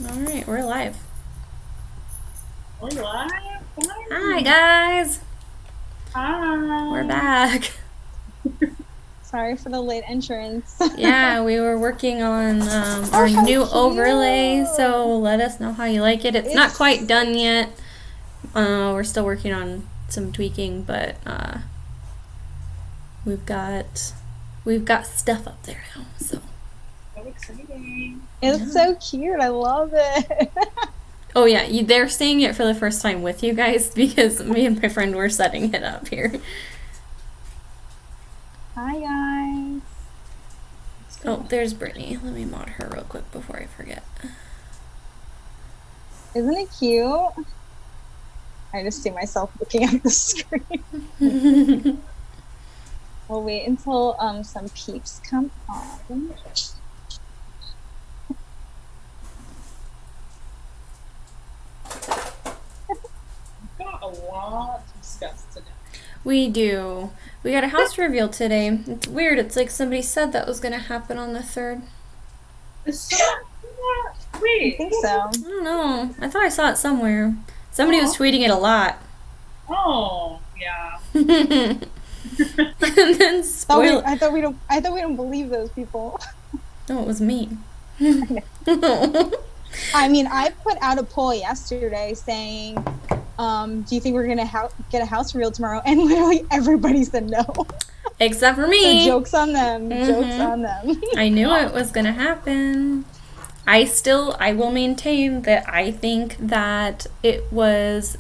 All right, we're live. We're live. Hi, guys. Hi. We're back. Sorry for the late entrance. Yeah, we were working on our new cute. overlay, so let us know how you like it. It's not quite done yet. We're still working on some tweaking, but we've got stuff up there now. So exciting. It's so cute. I love it. Oh yeah, they're seeing it for the first time with you guys because me and my friend were setting it up here. Hi guys. Oh, there's Brittany. Let me mod her real quick before I forget. Isn't it cute? I just see myself looking at the screen. We'll wait until some peeps come on. We've got a lot to discuss today. We do. We got a house reveal today. It's weird. It's like somebody said that was going to happen on the 3rd. Is someone wait? I think so. I don't know. I thought I saw it somewhere. Somebody was tweeting it a lot. Oh, yeah. And then spoil. I thought we don't believe those people. No, it was me. I mean, I put out a poll yesterday saying, do you think we're gonna get a house reveal tomorrow? And literally everybody said no. Except for me. So jokes on them. Jokes on them. I knew it was gonna happen. I will maintain that I think that it was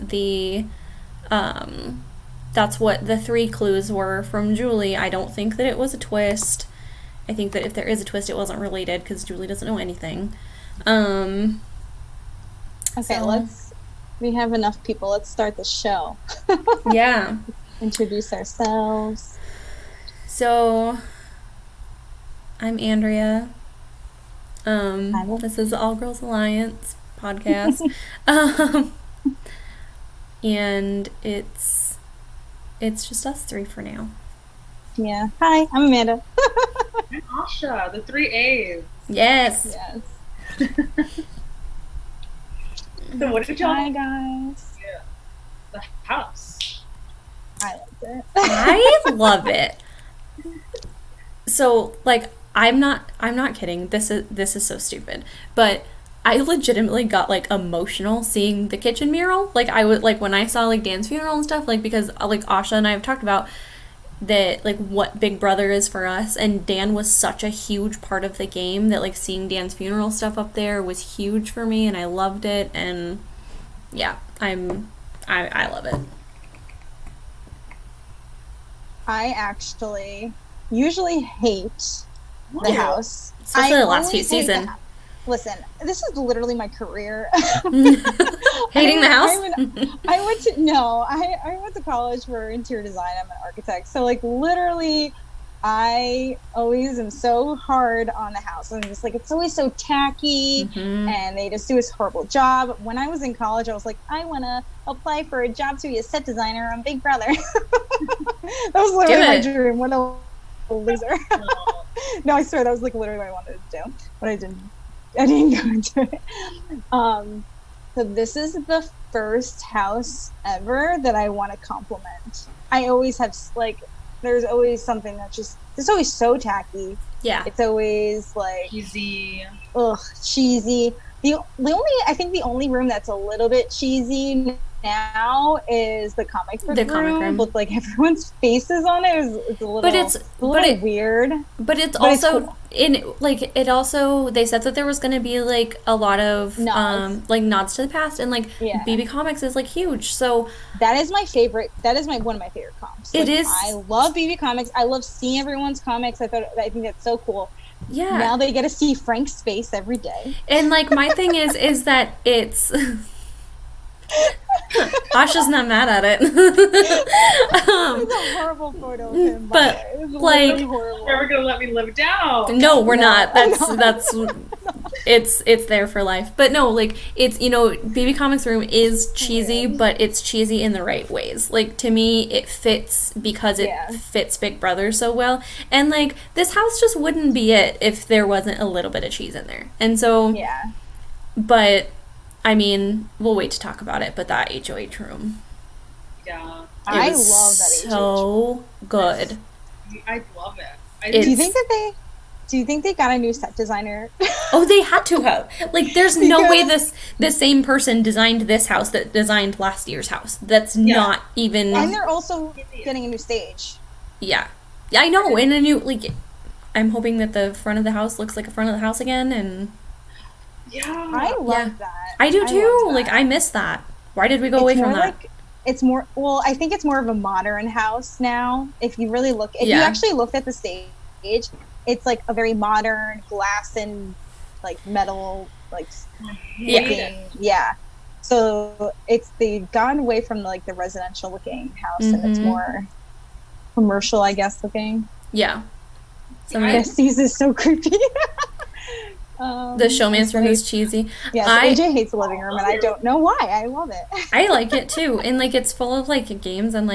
that's what the 3 clues were from Julie. I don't think that it was a twist. I think that if there is a twist, it wasn't related because Julie doesn't know anything. Okay, we have enough people. Let's start the show. Yeah. Introduce ourselves. So, I'm Andrea. This is the All Girls Alliance podcast. And it's just us 3 for now. Yeah. Hi, I'm Amanda. I'm Aasha, the 3 A's. Yes. Yes. So what did y'all? Hi guys. Yeah. The house. I liked it. I love it. So, like, I'm not kidding. This is so stupid. But I legitimately got like emotional seeing the kitchen mural. Like I would like when I saw like Dan's funeral and stuff, like because like Aasha and I have talked about that like what Big Brother is for us, and Dan was such a huge part of the game that like seeing Dan's funeral stuff up there was huge for me, and I loved it. And yeah, I love it. I actually usually hate the house. Especially the last few seasons. Listen, this is literally my career. Hating the house? I went to college for interior design. I'm an architect. So like literally I always am so hard on the house. I'm just like, it's always so tacky and they just do this horrible job. When I was in college, I was like, I want to apply for a job to be a set designer on Big Brother. That was literally my dream. What a loser. No, I swear that was like literally what I wanted to do, but I didn't go into it. So this is the first house ever that I want to compliment. I always have like, there's always something that's just, it's always so tacky. Yeah. It's always like Cheesy. Cheesy. I think the only room that's a little bit cheesy now is the comic room with like everyone's faces on it. It's a little weird. But it's also cool. They said that there was going to be like a lot of nods to the past, and like BB Comics is like huge. So that is my favorite. That is one of my favorite comps. It is. I love BB Comics. I love seeing everyone's comics. I think that's so cool. Yeah. Now they get to see Frank's face every day. And like my thing is that it's Asha's not mad at it. It's a horrible photo of him. But like, you're never gonna let me live down. No, we're not. That's it's there for life. But no, like it's BB Comics Room is cheesy, but it's cheesy in the right ways. Like to me, it fits because it fits Big Brother so well. And like this house just wouldn't be it if there wasn't a little bit of cheese in there. And so But I mean, we'll wait to talk about it. But that HOH room, Yeah. I it was love that so good. I love it. I It's- Do you think that do you think they got a new set designer? Oh, they had to have. Like, there's no way Because- this same person designed this house that designed last year's house. That's Yeah. not even. And they're also getting a new stage. Yeah. Yeah, I know. And a new, like, I'm hoping that the front of the house looks like a front of the house again. And yeah. I love Yeah. that. I do too. love Like, that. I miss that. Why did we go away It's from more that? like it's more. Well, I think it's more of a modern house now. If you really look, if you Yeah. actually looked at the stage, it's like a very modern glass and like metal, like Yeah. looking. Yeah. So they've gone away from like the residential looking house, and it's Mhm. more commercial, I guess, looking. Yeah. Yes, these is so creepy. The showman's room is is cheesy. Yes, I- AJ hates the living room, and I don't know why. I love it. I like it too, and like it's full of like games and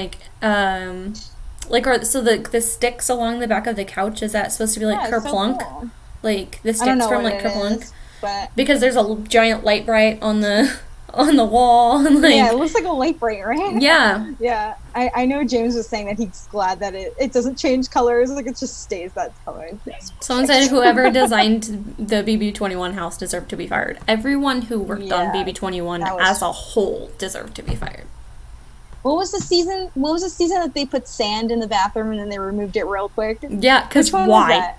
so the sticks along the back of the couch, is that supposed to be like Yeah, it's so Kerplunk? cool. Like the I don't sticks know from what like it Kerplunk? is, but Because there's a giant light bright on the on the wall and like yeah, it looks like a light bright, right? yeah. Yeah, I know James was saying that he's glad that it doesn't change colors, like it just stays that color. Someone said whoever designed the BB-21 house deserved to be fired. Everyone who worked on Yeah, BB-21 that was- as a whole deserved to be fired. What was the season that they put sand in the bathroom and then they removed it real quick? Yeah, because Which one why?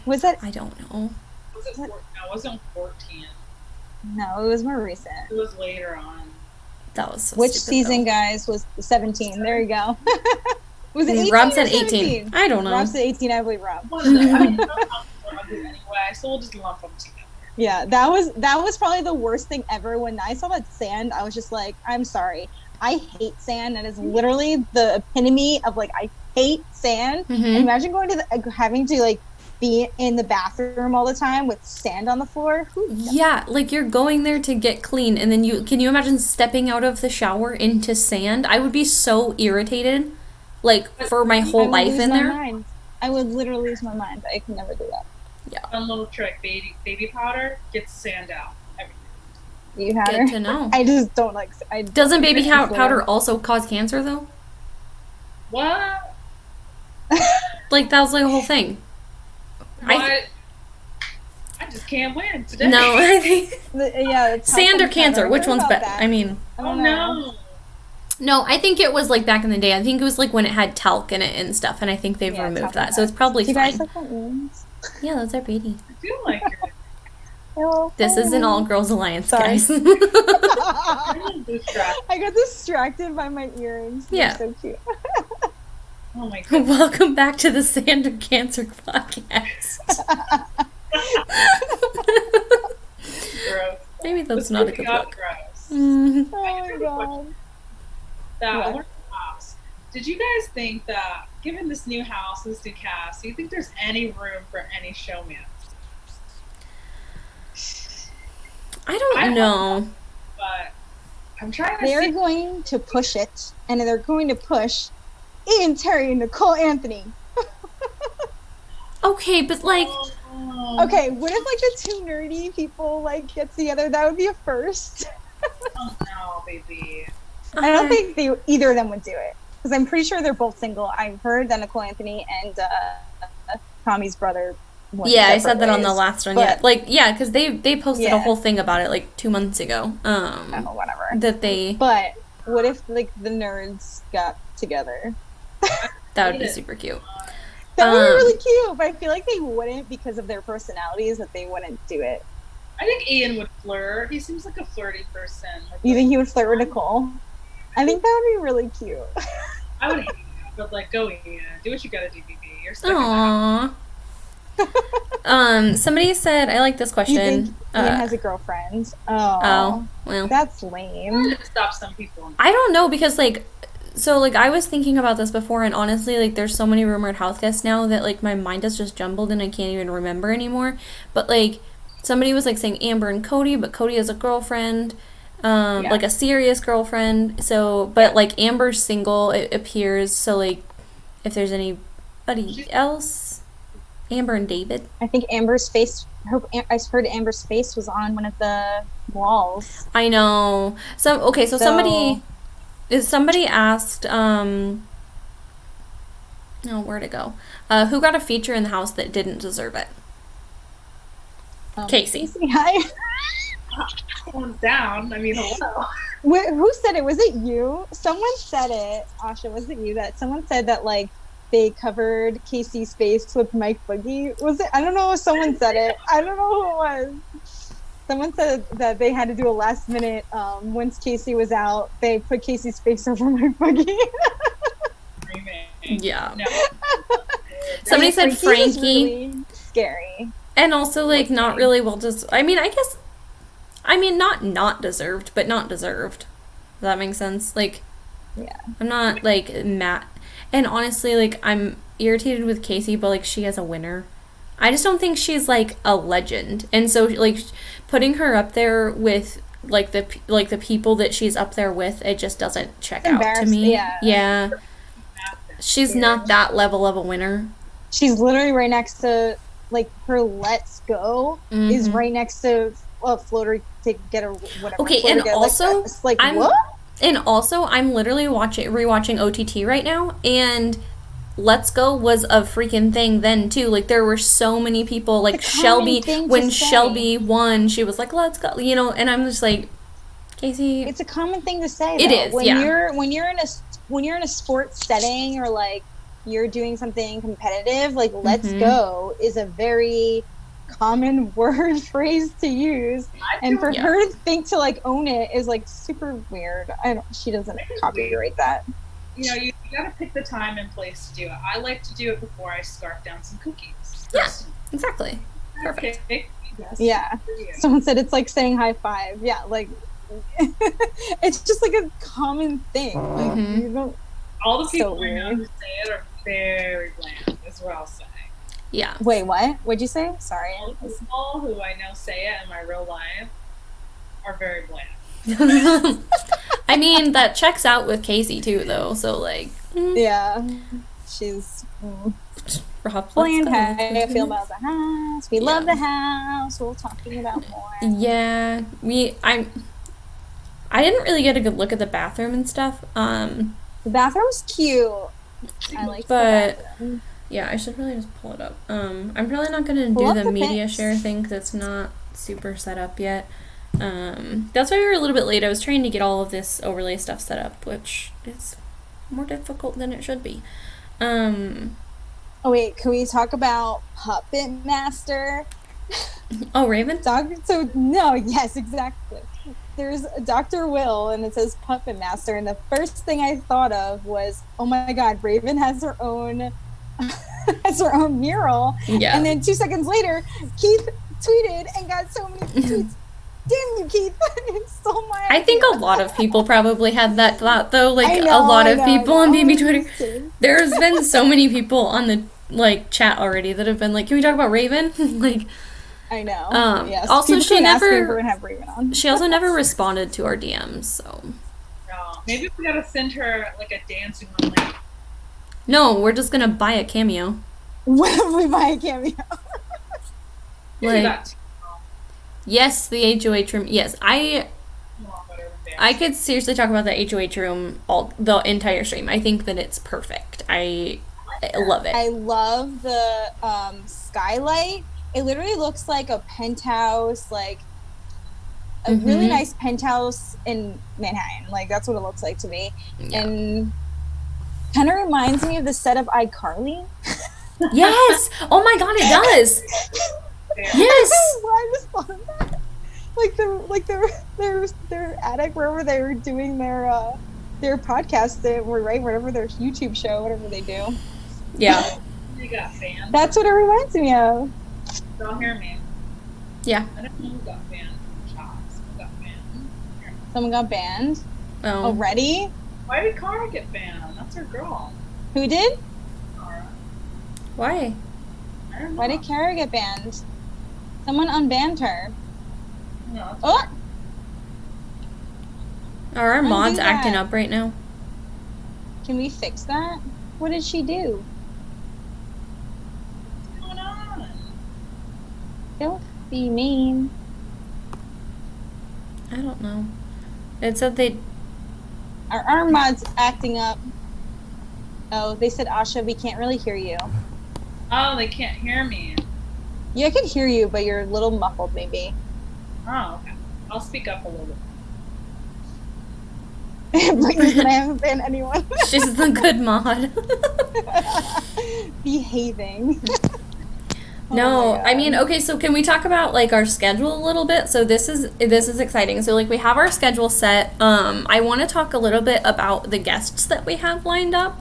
Was that? I don't know. Was it no, it wasn't 14. No, it was more recent. It was later on. That was so Which stupid, season, though. guys, was 17? There you go. Was it 18 Rob or said 17? 18. I don't know. Rob said 18, I believe Rob. One of them. I mean, those houses are ugly anyway, so we'll just lump them together. Yeah, that was probably the worst thing ever. When I saw that sand, I was just like, I'm sorry. I hate sand. That is literally the epitome of like, I hate sand. Mhm. And imagine going to having to like be in the bathroom all the time with sand on the floor. Yeah, like you're going there to get clean, and then can you imagine stepping out of the shower into sand? I would be so irritated, like for my I whole would life lose in my there. mind. I would literally lose my mind. I could never do that. One little trick: baby powder gets sand out. Everything. You had Good her. to know. I just don't like. Doesn't baby Flare. powder also cause cancer though? What? Like that was like a whole thing. What? I just can't win today. No, I think Yeah, it's sand or helpful cancer. powder. Which What one's about better? that? I mean, I Oh don't know. no. no, I think it was like back in the day. I think it was like when it had talc in it and stuff, and I think they've Yeah, removed talc that, so and it's probably Do you fine. guys like my earrings? Yeah, those are pretty. I feel like you're Hello. This is an all girls alliance, Sorry. guys. I'm distracted. I got distracted by my earrings. They're Yeah. so cute. Oh my god. Welcome back to the Sand or Cancer podcast. Gross. Maybe that's This not a really good got look. Gross. Mhm. Oh my god. That What? I wanted to ask, did you guys think that, given this new house, this new cast, do you think there's any room for any showman? I don't know. But I'm trying to They're see. going to push it, and they're going to push Ian, Terry, and Nicole Anthony. Okay, but like, Oh, Okay, what if like the two nerdy people like get together? That would be a first. oh no, baby. I don't think either of them would do it because I'm pretty sure they're both single. I've heard that Nicole Anthony and Tommy's brother. went Yeah, I separate said that on the ways. last one. But- Yeah, like yeah, because they posted a Yeah. whole thing about it like 2 months ago. Oh, whatever. That they But what if like the nerds got together? that would be super cute. That would be Um, really cute. But I feel like they wouldn't because of their personalities. That they wouldn't do it. I think Ian would flirt. He seems like a flirty person. Like, You think he would flirt with Nicole? I think that would be really cute. I would hate you, but like, go Ian. Do what you gotta do, BB. You're stuck in that. Aww. Somebody said I like this You question. think Ian has a girlfriend? Oh, well. That's I'm lame. trying to stop some people. I don't know because like so like I was thinking about this before and honestly like there's so many rumored house guests now that like my mind is just jumbled and I can't even remember anymore. But like somebody was like saying Amber and Cody, but Cody has a girlfriend, like a serious girlfriend. So but like Amber's single, it appears. So like if there's anybody else, Amber and David. I think Amber's face. I heard Amber's face was on one of the walls. I know. So somebody asked, no, where'd it go? Who got a feature in the house that didn't deserve it? Casey. Hi. Calm down. I mean, hello. Who said it? Was it you? Someone said it. Aasha, was it you? That someone said that like they covered Casey's face with Mike Boogie. Was it? I don't know if someone said it. I don't know who it was. Someone said that they had to do a last minute. Once Casey was out, they put Casey's face over Mike Boogie. Yeah. No. Somebody said Frankie. Really scary. And also, like, not really well not deserved, but not deserved. Does that make sense? Like, yeah. I'm not, like, mad. And honestly, like, I'm irritated with Casey, but, like, she has a winner. I just don't think she's, like, a legend. And so, like, putting her up there with, like, the people that she's up there with, it just doesn't check out to me. Yeah. She's not that level of a winner. She's literally right next to, like, her Let's Go is right next to Floater to get a whatever. Okay, and also, what? And also, I'm literally rewatching OTT right now, and Let's Go was a freaking thing then too. Like, there were so many people, like Shelby. When Shelby won, she was like, "Let's go," you know. And I'm just like, Casey. It's a common thing to say. It is. When you're in a sports setting, or like you're doing something competitive, like "Let's go" is a very common word phrase to use, and for her to think to like own it is like super weird. She doesn't copyright that. You know, you gotta pick the time and place to do it. I like to do it before I scarf down some cookies. Yeah, exactly. Perfect. Okay. Yes. Yeah. Someone said it's like saying high five. Yeah, like it's just like a common thing. Like, you don't. All the people I know who say it are very bland. Is what I'll say. Yeah. Wait, what? What'd you say? Sorry. All the people who I know say it in my real life are very bland. I mean, that checks out with Casey too, though. So, like, yeah, she's bland. How I feel about the house. We love the house. We're talking about more. Yeah, I didn't really get a good look at the bathroom and stuff. The bathroom's cute. I like the bathroom. Yeah, I should really just pull it up. I'm probably not gonna do the media share thing because it's not super set up yet. That's why we were a little bit late. I was trying to get all of this overlay stuff set up, which is more difficult than it should be. Oh wait, can we talk about Puppet Master? Oh, Raven? Yes, exactly. There's Dr. Will, and it says Puppet Master, and the first thing I thought of was, oh my god, Raven has her own mural. Yeah. And then 2 seconds later, Keith tweeted and got so many tweets. Damn you, Keith! It stole my idea. I think a lot of people probably had that thought, though. Like, a lot of people on BB Twitter. There's been so many people on the, like, chat already that have been like, can we talk about Raven? Like, I know. Yes. Also, she also never responded to our DMs, so. No. Maybe we gotta send her, like, a dancing one link. No, we're just gonna buy a cameo. When we buy a cameo? Like, yes, the HOH room. Yes, I could seriously talk about the HOH room the entire stream. I think that it's perfect. I love it. I love the skylight. It literally looks like a penthouse, like a really nice penthouse in Manhattan. Like, that's what it looks like to me. Yeah. And kind of reminds me of the set of iCarly. Yes! Oh my god, it does! Yes! I just thought of that. Their attic, wherever they were doing their podcast, whatever their YouTube show, whatever they do. Yeah. You got fans. That's what it reminds me of. Don't hear me. Yeah. I don't know who got banned. Who got banned? Someone got banned? Oh. Already? Why did Cara get banned? That's her girl. Who did? Cara. Why? I don't know. Why did Cara get banned? Someone unbanned her. No. Oh! Are our mods acting up right now? Can we fix that? What did she do? What's going on? Don't be mean. I don't know. It said they... Our mod's acting up. Oh, they said, Aasha, we can't really hear you. Oh, they can't hear me. Yeah, I can hear you, but you're a little muffled, maybe. Oh, okay. I'll speak up a little bit. Like, listen, I haven't been anyone. She's the good mod. Behaving. No, I mean, okay, so can we talk about, like, our schedule a little bit? So this is exciting. So, like, we have our schedule set. I want to talk a little bit about the guests that we have lined up.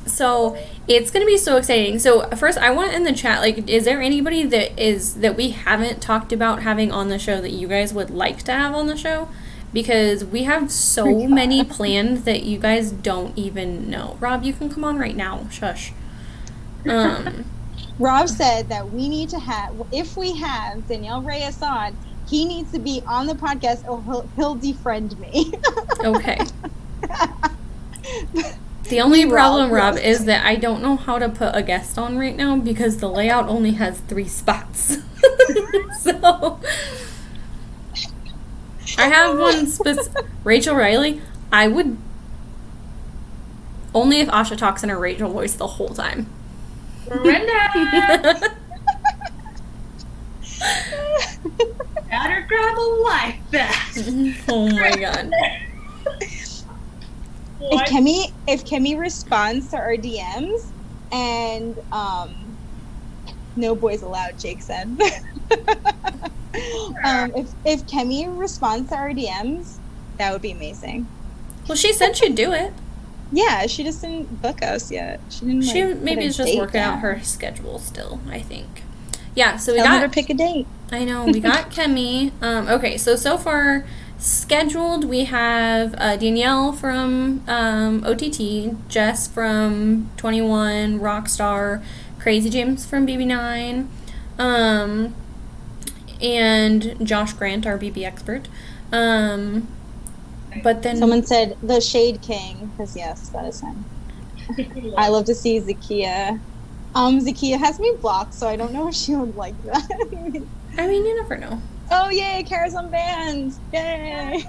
So it's going to be so exciting. So first, I want in the chat, like, is there anybody that we haven't talked about having on the show that you guys would like to have on the show? Because we have so many planned that you guys don't even know. Rob, you can come on right now. Shush. Rob said that we need to have, if we have Danielle Reyes on, he needs to be on the podcast or he'll defriend me. Okay. The only problem, Rob, is that I don't know how to put a guest on right now because the layout only has 3 spots. So I have one Rachel Riley. I would only if Aasha talks in her Rachel voice the whole time. Brenda! Gotta grab a life vest. Oh my god. If Kemi responds to our DMs and no boys allowed, Jake said. If Kemi responds to our DMs, that would be amazing. Well, she said she'd do it. Yeah, she just didn't book us yet. She maybe is just working out her schedule still, I think. Yeah, so we Tell got her to pick a date. I know, we got Kemi. Okay, so far scheduled we have Danielle from OTT, Jess from 21, Rockstar, Crazy James from BB9, and Josh Grant, our BB expert. But then someone said the Shade King, because yes, that is him. I love to see Zakia. Zakia has me blocked, so I don't know if she would like that. I mean, you never know. Oh yay, Kara's on band! Yay!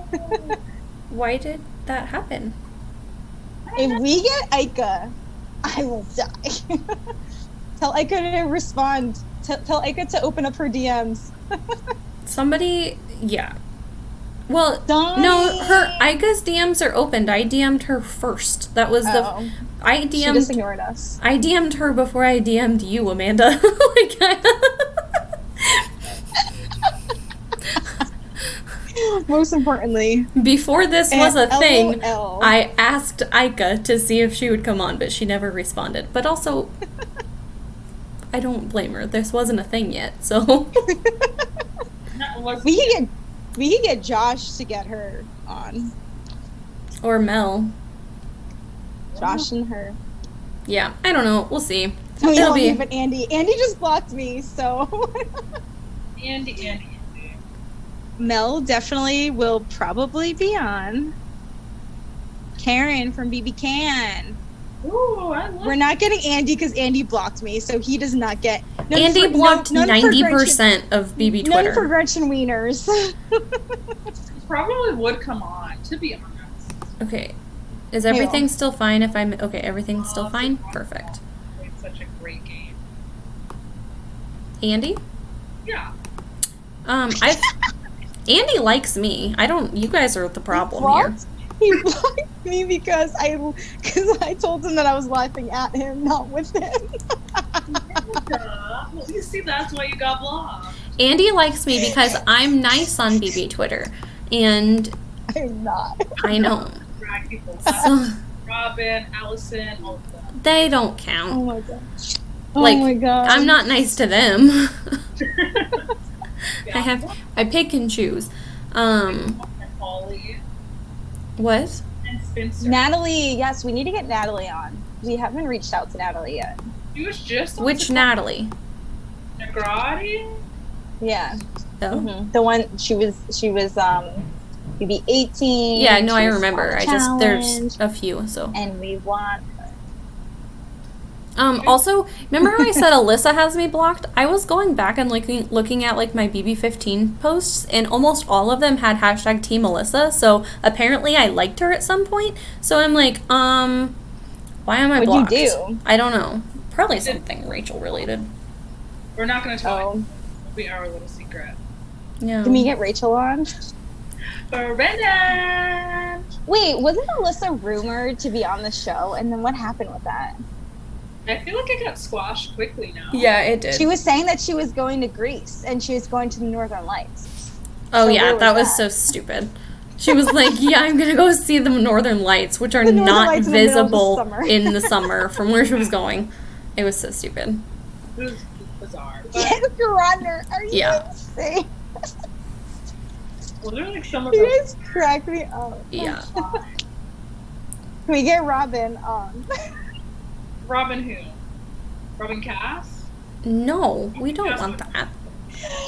Why did that happen? If we get Aika, I will die. Tell Aika to respond. Tell Aika to open up her DMs. Somebody, yeah. Well, Donnie. no, her Aika's DMs are opened. I DM'd her first. That was she just ignored us. I DM'd her before I DM'd you, Amanda. Most importantly, before this was a thing, LOL. I asked Aika to see if she would come on, but she never responded. But also, I don't blame her. This wasn't a thing yet, so. We could get Josh to get her on. Or Mel. Josh and her. Yeah, I don't know. We'll see. Even Andy. Andy just blocked me, so. Andy. Mel definitely will probably be on. Karen from BB Can. Ooh, I love We're not getting Andy because Andy blocked me, so he does not get. Andy blocked 90% of BB Twitter. None for Gretchen Wieners. Probably would come on, to be honest. Okay. Is everything still fine if I'm... Okay, everything's still fine? Perfect. It's such a great game. Andy? Yeah. Andy likes me. You guys are the problem here. He blocked me because I told him that I was laughing at him, not with him. Well, you see, that's why you got blocked. Andy likes me because I'm nice on BB Twitter. And... I'm not. I know. Drag people. So, Robin, Allison, all of them. they don't count. Oh my gosh. Like, oh my god. I'm not nice to them. Yeah. I pick and choose. Holly What? and Spencer. Natalie, yes, we need to get Natalie on. We haven't reached out to Natalie yet. She was just on Which Natalie? Negrati? Yeah. Oh. Mm-hmm. The one she was maybe 18. Yeah, no, She I was remember. on There's challenge, a few, so. and we want her. Also, remember how I said Alyssa has me blocked? I was going back and looking at like my BB15 posts, and almost all of them had hashtag Team Alyssa. So apparently, I liked her at some point. So I'm like, why am I blocked? What'd you do? I don't know. Probably something Rachel related. We're not going to tell you. It'll be our little secret. Yeah. Can we get Rachel on? Brennan! Wait, wasn't Alyssa rumored to be on the show? And then what happened with that? I feel like it got squashed quickly now. Yeah, it did. She was saying that she was going to Greece and she was going to the Northern Lights. Oh, so yeah, that was so stupid. She was like, yeah, I'm going to go see the Northern Lights, which are not visible in the summer from where she was going. It was so stupid. It was bizarre. Yes, Rodner, are you insane? Literally like some of you guys crack me up. Yeah. Can we get Robin on? Robin who? Robin Cass? No, we don't want that.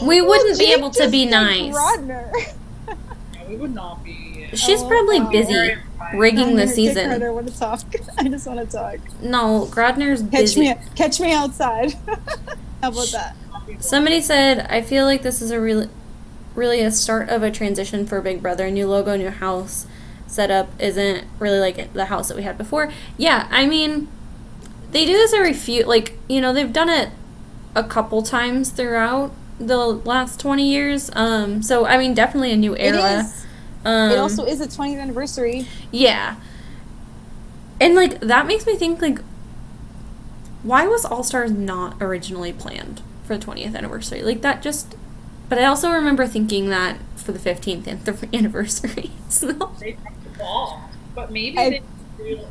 We wouldn't be able to be nice. No, we would not be. She's probably busy rigging the season. I want to talk. I just want to talk. No, Grodner's busy. Catch me outside. How about that? Somebody said, I feel like this is really a start of a transition for Big Brother. New logo, new house setup isn't really like the house that we had before. Yeah, I mean, they do this every few, like, you know, they've done it a couple times throughout the last 20 years. So, I mean, definitely a new era. It is. It also is the 20th anniversary. Yeah. And, like, that makes me think, like, why was All Stars not originally planned for the 20th anniversary? Like, that just... But I also remember thinking that for the 15th anniversary. So. They dropped the ball. But maybe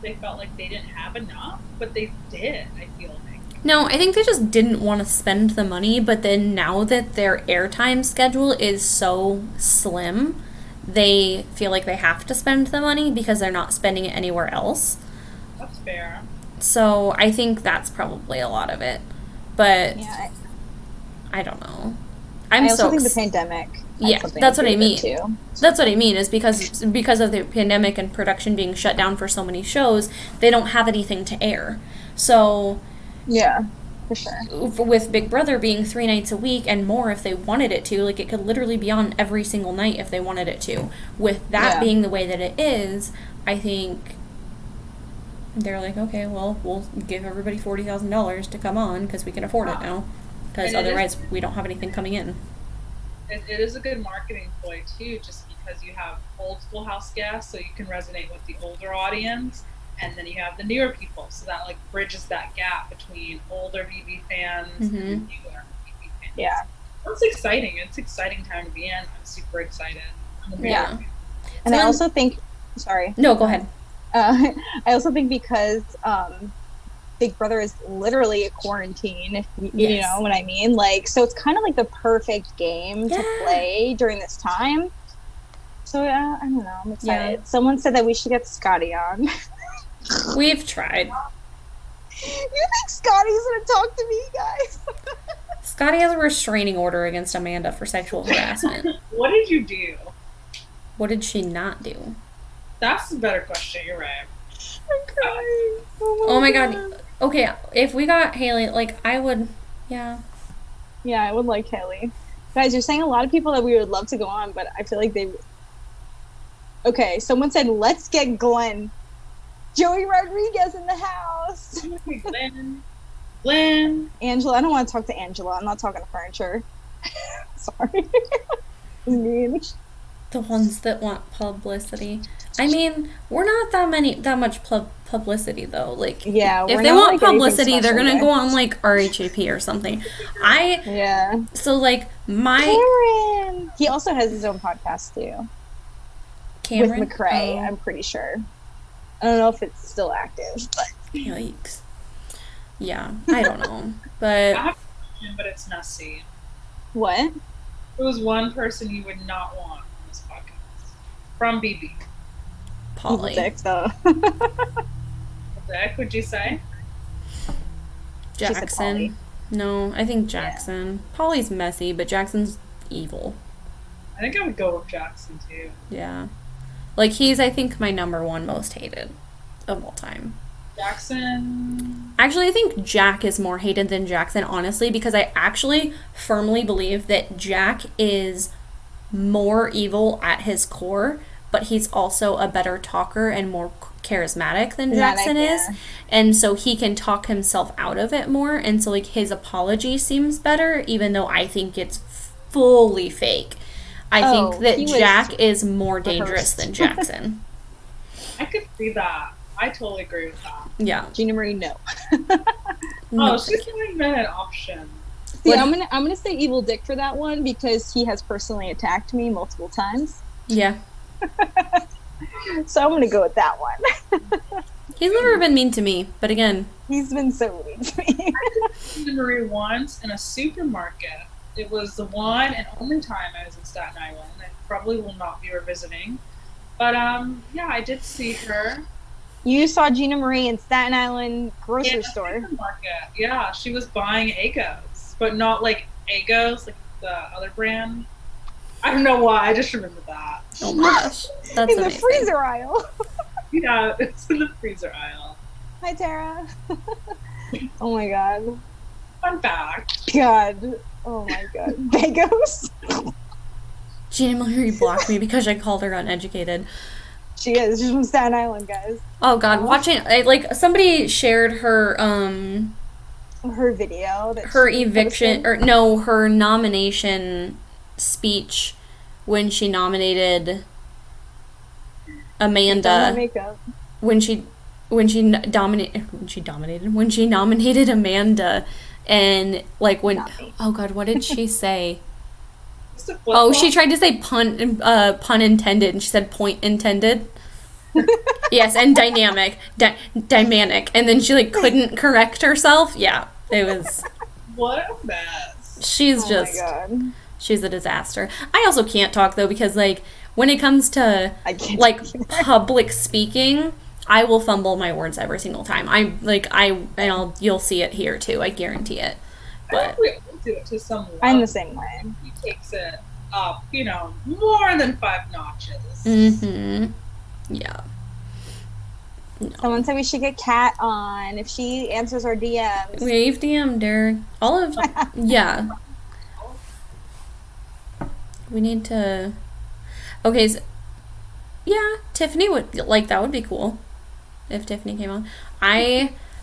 they felt like they didn't have enough, but they did, I feel like. No, I think they just didn't want to spend the money, but then now that their airtime schedule is so slim, they feel like they have to spend the money because they're not spending it anywhere else. That's fair. So I think that's probably a lot of it. But yeah, I don't know. I also think the pandemic. Yeah, that's what I mean. That's what I mean is because of the pandemic and production being shut down for so many shows, they don't have anything to air. So yeah, for sure. With Big Brother being 3 nights a week and more if they wanted it to, like it could literally be on every single night if they wanted it to. With that being the way that it is, I think they're like, okay, well, we'll give everybody $40,000 to come on because we can afford it now. Because otherwise, we don't have anything coming in. It is a good marketing ploy, too, just because you have old school house guests, so you can resonate with the older audience, and then you have the newer people, so that, like, bridges that gap between older BB fans and newer BB fans. Yeah. It's exciting. It's an exciting time to be in. I'm super excited. Yeah. And I also think... Sorry. No, go ahead. I also think because... Big Brother is literally a quarantine, if you know what I mean. Like, so it's kind of like the perfect game to play during this time. So I don't know. I'm excited. Yeah. Someone said that we should get Scotty on. We've tried. You think Scotty's gonna talk to me, guys? Scotty has a restraining order against Amanda for sexual harassment. What did you do? What did she not do? That's a better question. You're right. I'm crying. Oh my god. Okay, if we got Haley, like, I would, yeah. Yeah, I would like Haley. Guys, you're saying a lot of people that we would love to go on, but I feel like they... Okay, someone said, let's get Glenn. Joey Rodriguez in the house. Glenn. Angela, I don't want to talk to Angela. I'm not talking to furniture. Sorry. Mean. The ones that want publicity. I mean, we're not that much publicity though. Like, yeah, if they want publicity, they're gonna go on like RHAP or something. So like Cameron. He also has his own podcast too. Cameron with McRae, I'm pretty sure. I don't know if it's still active, but yikes. Yeah, I don't know, but I have a question, but it's messy. What? There was one person you would not want on this podcast from BB. Polly. Dick, though. Dick, would you say? Jackson. No, I think Jackson. Yeah. Polly's messy, but Jackson's evil. I think I would go with Jackson too. Yeah. Like, he's, I think, my number one most hated of all time. Jackson. Actually, I think Jack is more hated than Jackson, honestly, because I actually firmly believe that Jack is more evil at his core, but he's also a better talker and more charismatic than Jackson is. And so he can talk himself out of it more. And so, like, his apology seems better, even though I think it's fully fake. I think that Jack is more dangerous than Jackson. I could see that. I totally agree with that. Yeah. Gina Marie, no. Oh, she's not even an option. See, I'm gonna say evil dick for that one because he has personally attacked me multiple times. Yeah. So I'm gonna go with that one. He's never been mean to me, but again, he's been so mean to me. I did Gina Marie once in a supermarket. It was the one and only time I was in Staten Island. I probably will not be revisiting. But yeah, I did see her. You saw Gina Marie in Staten Island grocery store. Supermarket. Yeah, she was buying Eggos, but not like Eggos, like the other brand. I don't know why. I just remember that. Oh my gosh, that's in the freezer aisle. Yeah, it's in the freezer aisle. Hi, Tara. Oh my god. Fun fact. God. Oh my god. Bagos. Gina Marie blocked me because I called her uneducated. She is. She's from Staten Island, guys. Oh god, watching somebody shared her her video that her eviction posted. Or no, her nomination speech when she nominated Amanda. When she nominated Amanda, and like when oh god, what did she say? Oh, she tried to say pun intended, and she said point intended. Yes, and dynamic, dynamic, and then she like couldn't correct herself. Yeah, it was. What a mess. She's she's a disaster. I also can't talk though because like when it comes to like public speaking, I will fumble my words every single time. You'll see it here too. I guarantee it. But we all do it to some level. I'm the same way. He takes it up, more than 5 notches. Mm-hmm. Yeah. No. Someone said we should get Kat on if she answers our DMs. We've DM'd her. All of yeah. We need to. Okay. So, yeah, Tiffany would that would be cool if Tiffany came on.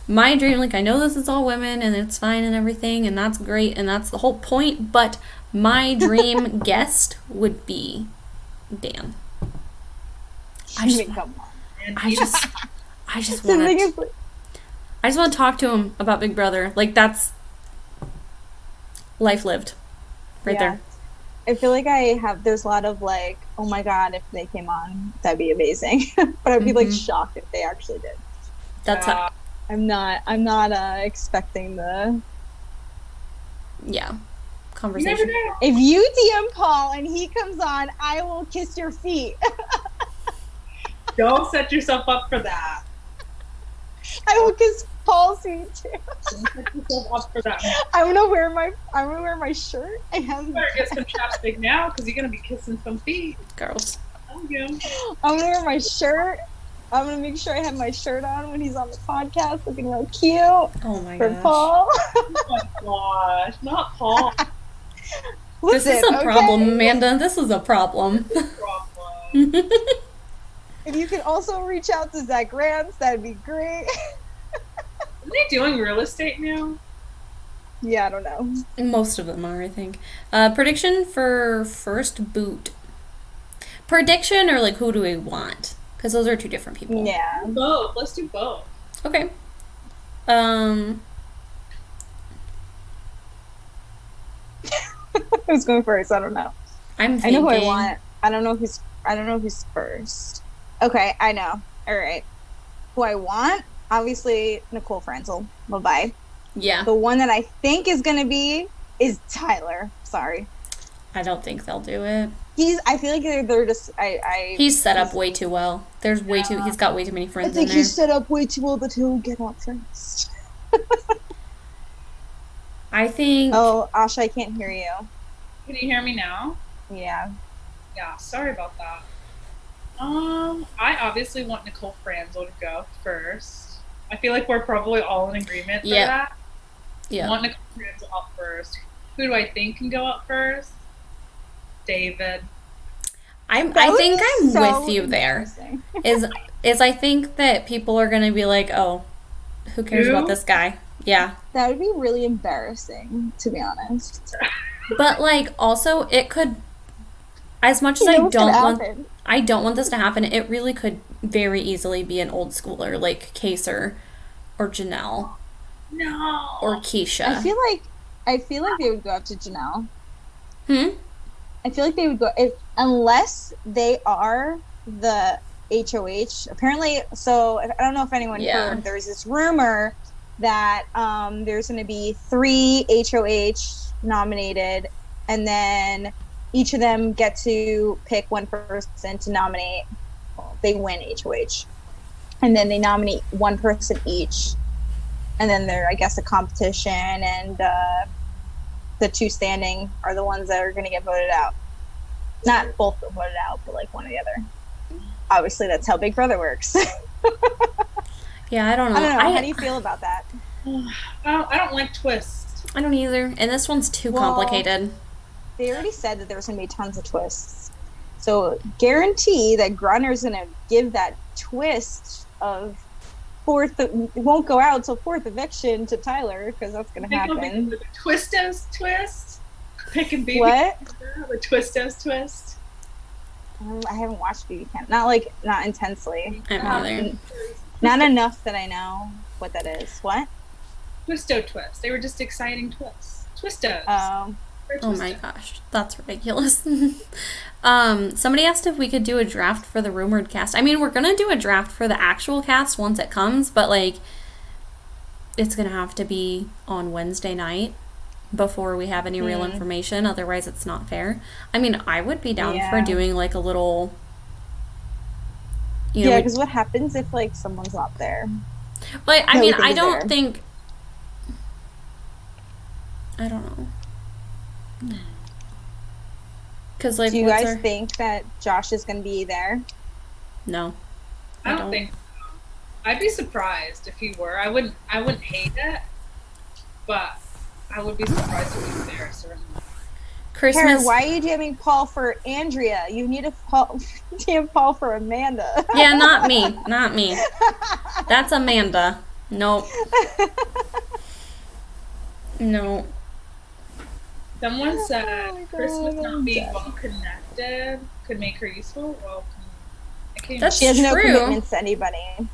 My dream, I know this is all women and it's fine and everything and that's great and that's the whole point, but my dream guest would be Dan. I just want to talk to him about Big Brother. That's life lived right there. I feel like there's a lot of oh my god, if they came on, that'd be amazing. But I'd be shocked if they actually did. That's how. I'm not expecting the conversation. If you DM Paul and he comes on, I will kiss your feet. Don't set yourself up for that. I will kiss Paul's feet too. Don't set yourself up for that. I'm gonna wear my shirt. You better get some chapstick now because you're gonna be kissing some feet. Girls. I'm gonna wear my shirt. I'm gonna make sure I have my shirt on when he's on the podcast, looking real cute. Oh my gosh. For Paul. Oh my gosh, not Paul. This is a problem, Amanda. This is a problem. If you could also reach out to Zach Rance, that'd be great. Isn't he doing real estate now? Yeah, I don't know. Most of them are, I think. Prediction for first boot. Prediction or who do we want? Because those are two different people. Yeah. Both. Let's do both. Okay. Who's going first? I don't know. I know who I want. I don't know who's first. Okay, I know. All right. Who I want? Obviously, Nicole Franzel. Bye-bye. Yeah. The one that I think is going to be is Tyler. Sorry. I don't think they'll do it. I feel like they're just. He's set up way too well. He's got way too many friends in there. I think he's set up way too well that he'll get out first. I think. Oh, Aasha, I can't hear you. Can you hear me now? Yeah. Yeah, sorry about that. I obviously want Nicole Franzel to go first. I feel like we're probably all in agreement for Yeah. that. Yeah. I want Nicole Franzel up first. Who do I think can go up first? David. I That would think be I'm so with you there. embarrassing. Is I think that people are gonna be like, oh, who cares Who? about this guy? Yeah. That would be really embarrassing, to be honest. But like also it could, as much as You know what's gonna happen. I don't want this to happen, it really could very easily be an old schooler like Kaser or Janelle No. or Keisha. I feel like they would go up to Janelle. Hmm? I feel like they would go unless they are the HOH. Apparently, so I don't know if anyone heard. There's this rumor that there's going to be 3 HOH nominated, and then each of them get to pick one person to nominate. Well, they win HOH, and then they nominate one person each, and then there, I guess, a competition, and the 2 standing are the ones that are going to get voted out. Not both voted out, but like one or the other. Obviously, that's how Big Brother works. Yeah, I don't know. How do you feel about that? I don't like twists. I don't either. And this one's too complicated. They already said that there was going to be tons of twists. So guarantee that Grunner's going to give that twist of it won't go out until 4th eviction to Tyler, because that's going to happen. The Twistos twist? Picking baby. What? The Twistos twist? I haven't watched BB Camp. Not intensely. I don't either. Not enough that I know what that is. What? Twisto twist. They were just exciting twists. Twistos. Oh my gosh, that's ridiculous. Somebody asked if we could do a draft for the rumored cast. I mean, we're gonna do a draft for the actual cast once it comes, but like, it's gonna have to be on Wednesday night before we have any real information. Otherwise, it's not fair. I mean, I would be down for doing like a little. Yeah, because what happens if like someone's not there? But I mean, I don't think. I don't know. Because like, do you guys think that Josh is going to be there? No, I don't think so. I'd be surprised if he were. I wouldn't hate it, but I would be surprised if he was there. Certainly. Christmas. Karen, why are you DMing Paul for Andrea? You need to DM Paul for Amanda. Yeah, not me. Not me. That's Amanda. Nope. No. Someone said Christmas not being well connected could make her useful. Well, that's she has true. No commitments to anybody.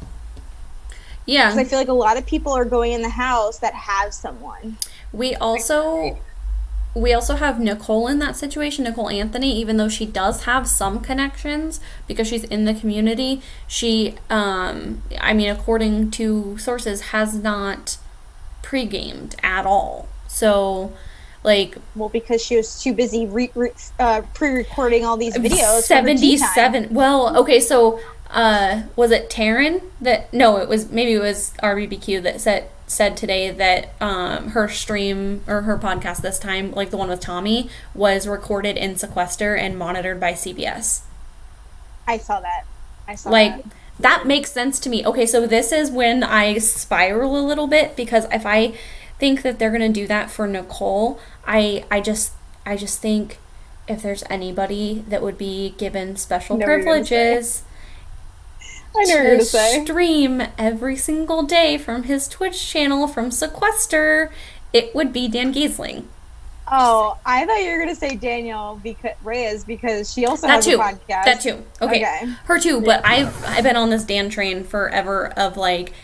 Yeah. Because I feel like a lot of people are going in the house that have someone. We also have Nicole in that situation, Nicole Anthony, even though she does have some connections because she's in the community. She, I mean, according to sources, has not pre-gamed at all. So, like... Well, because she was too busy pre-recording all these videos. 77. Well, okay, so... was it Taryn that... No, it was RBBQ that said today that her stream or her podcast this time, like the one with Tommy, was recorded in sequester and monitored by CBS. I saw that. That makes sense to me. Okay, so this is when I spiral a little bit, because if I think that they're gonna do that for Nicole, I just think if there's anybody that would be given special privileges to stream every single day from his Twitch channel from sequester, it would be Dan Giesling. Oh, I thought you were going to say Danielle Reyes, because she also has a podcast. That too. Okay. Her too, but I've been on this Dan train forever of like,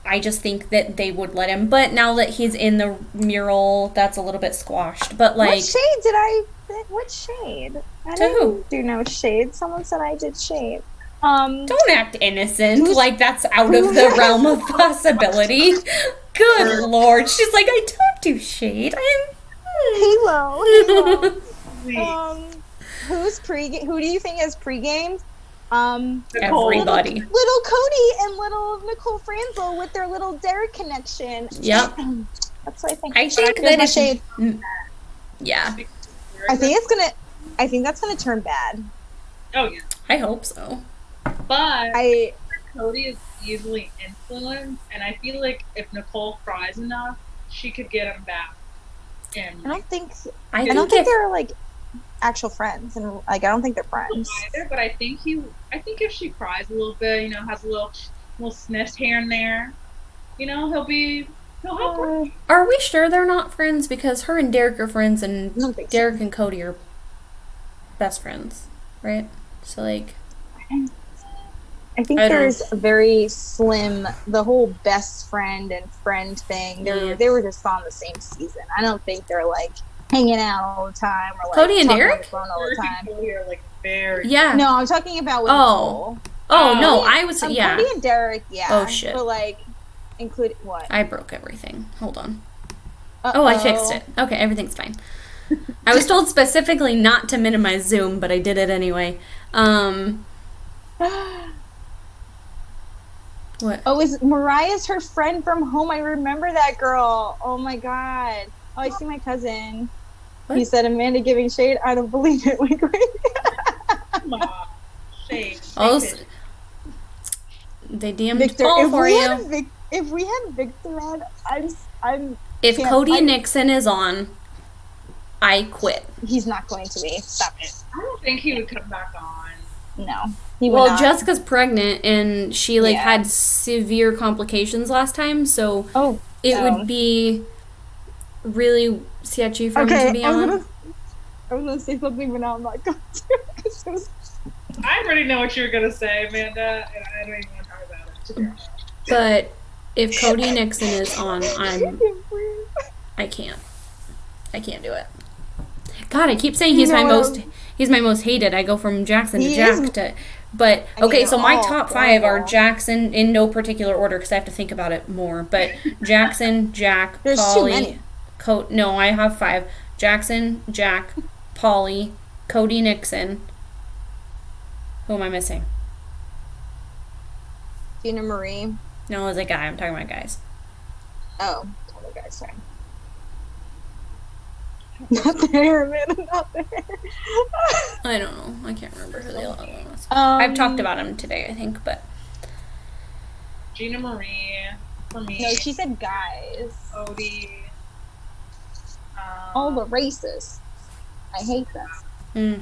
I just think that they would let him. But now that he's in the mural, that's a little bit squashed. But like, what shade did I? What shade? I didn't do no shade. Someone said I did shade. Don't act innocent. Like that's out of the realm of possibility. Good Lord. She's like, I don't do shade. Halo. Who do you think has pre-gamed? Everybody. Little Cody and little Nicole Franzel with their little Derek connection. Yep. That's what I think. I think that is shade. Yeah. I think that's gonna turn bad. Oh yeah. I hope so. But Cody is easily influenced, and I feel like if Nicole cries enough, she could get him back. And I don't think I I don't think think they're like actual friends, and like I don't think they're friends. either, but I think if she cries a little bit, has a little sniffs here and there, he'll help her. Are we sure they're not friends? Because her and Derek are friends, and I don't think so. Derek and Cody are best friends, right? So like, I think I don't there's a very slim, the whole best friend and friend thing. They were just on the same season. I don't think they're like hanging out all the time or like Cody and talking on Derek? the phone all the time. Cody are like very. yeah. No, I'm talking about with Oh. Nicole. Oh no, Cody- I was yeah. Cody and Derek, yeah. Oh, shit. But like, include what? I broke everything. Hold on. Uh-oh. Oh, I fixed it. Okay, everything's fine. I was told specifically not to minimize Zoom, but I did it anyway. What? Oh, is Mariah's her friend from home? I remember that girl. Oh my god. Oh, I see my cousin. What? He said Amanda giving shade. I don't believe it. Wink, wink. Come on. Shade. Also, they DM'd Victor, Paul if for we you. had if we had Victor on, I'm. If can't- Cody I- Nixon is on, I quit. He's not going to be. Stop it. I don't think he would come back on. No, he would Well, not. Jessica's pregnant, and she Yeah. had severe complications last time, so Oh, it oh. would be really sketchy for him to okay. be I was on. gonna say something, but now I'm not going to. 'cause it was- I already know what you're gonna say, Amanda, and I don't even want to talk about it. To be honest. But if Cody Nixon is on, I can't do it. God, I keep saying he's You know my what? most hated. I go from Jackson to He Jack is- to, but I mean, okay. So my all top 5 are horrible. Jackson in no particular order because I have to think about it more. But Jackson, Jack, There's too Polly, many. No, I have 5. Jackson, Jack, Polly, Cody Nixon. Who am I missing? Gina Marie. No, it's a guy. I'm talking about guys. Oh, other guy. Sorry. Not there, man. Not there. I don't know. I can't remember who the other one was. Um, I've talked about him today, I think, but Gina Marie, for me. No, she said guys. Cody. All the racists. I hate them.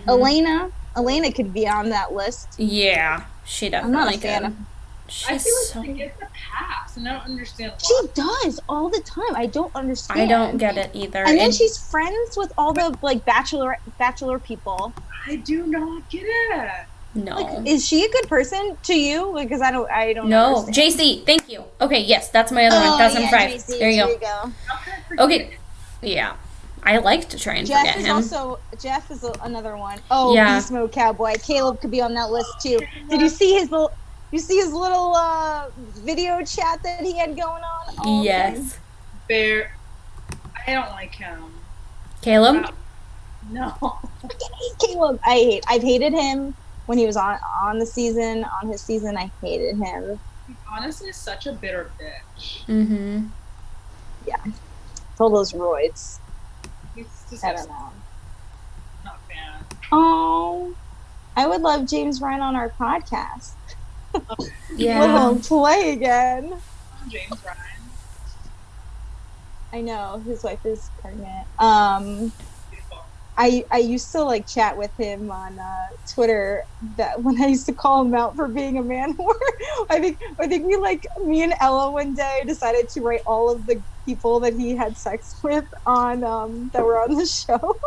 mhm. Elena could be on that list. Yeah, she I'm definitely not a fan could. of. I She's feel so. like she gets the pass, and I don't understand why. She does all the time. I don't understand. I don't get it either. And then And- she's friends with all the like bachelor people. I do not get it. no. Like, is she a good person to you? Because I don't. No, understand. JC, thank you. Okay, yes, that's my other one. That's yeah, number 5. JC, there you go. How can I forget Okay, it? yeah, I like to try and Jeff forget is him. also another one. Oh, Yeah. Beast Mode Cowboy. Caleb could be on that list too. Did you see his little? Video chat that he had going on? Oh, Yes, Bear. I don't like him. Caleb. No. Caleb, I've hated him when he was on his season. I hated him. He's honestly such a bitter bitch. Mm-hmm. All those roids. He's just I don't know. not a fan. Oh, I would love James Ryan on our podcast. Yeah. Let him play again. James Ryan. I know his wife is pregnant. Beautiful. I used to like chat with him on Twitter that when I used to call him out for being a man whore. I think me and Ella one day decided to write all of the people that he had sex with on that were on the show.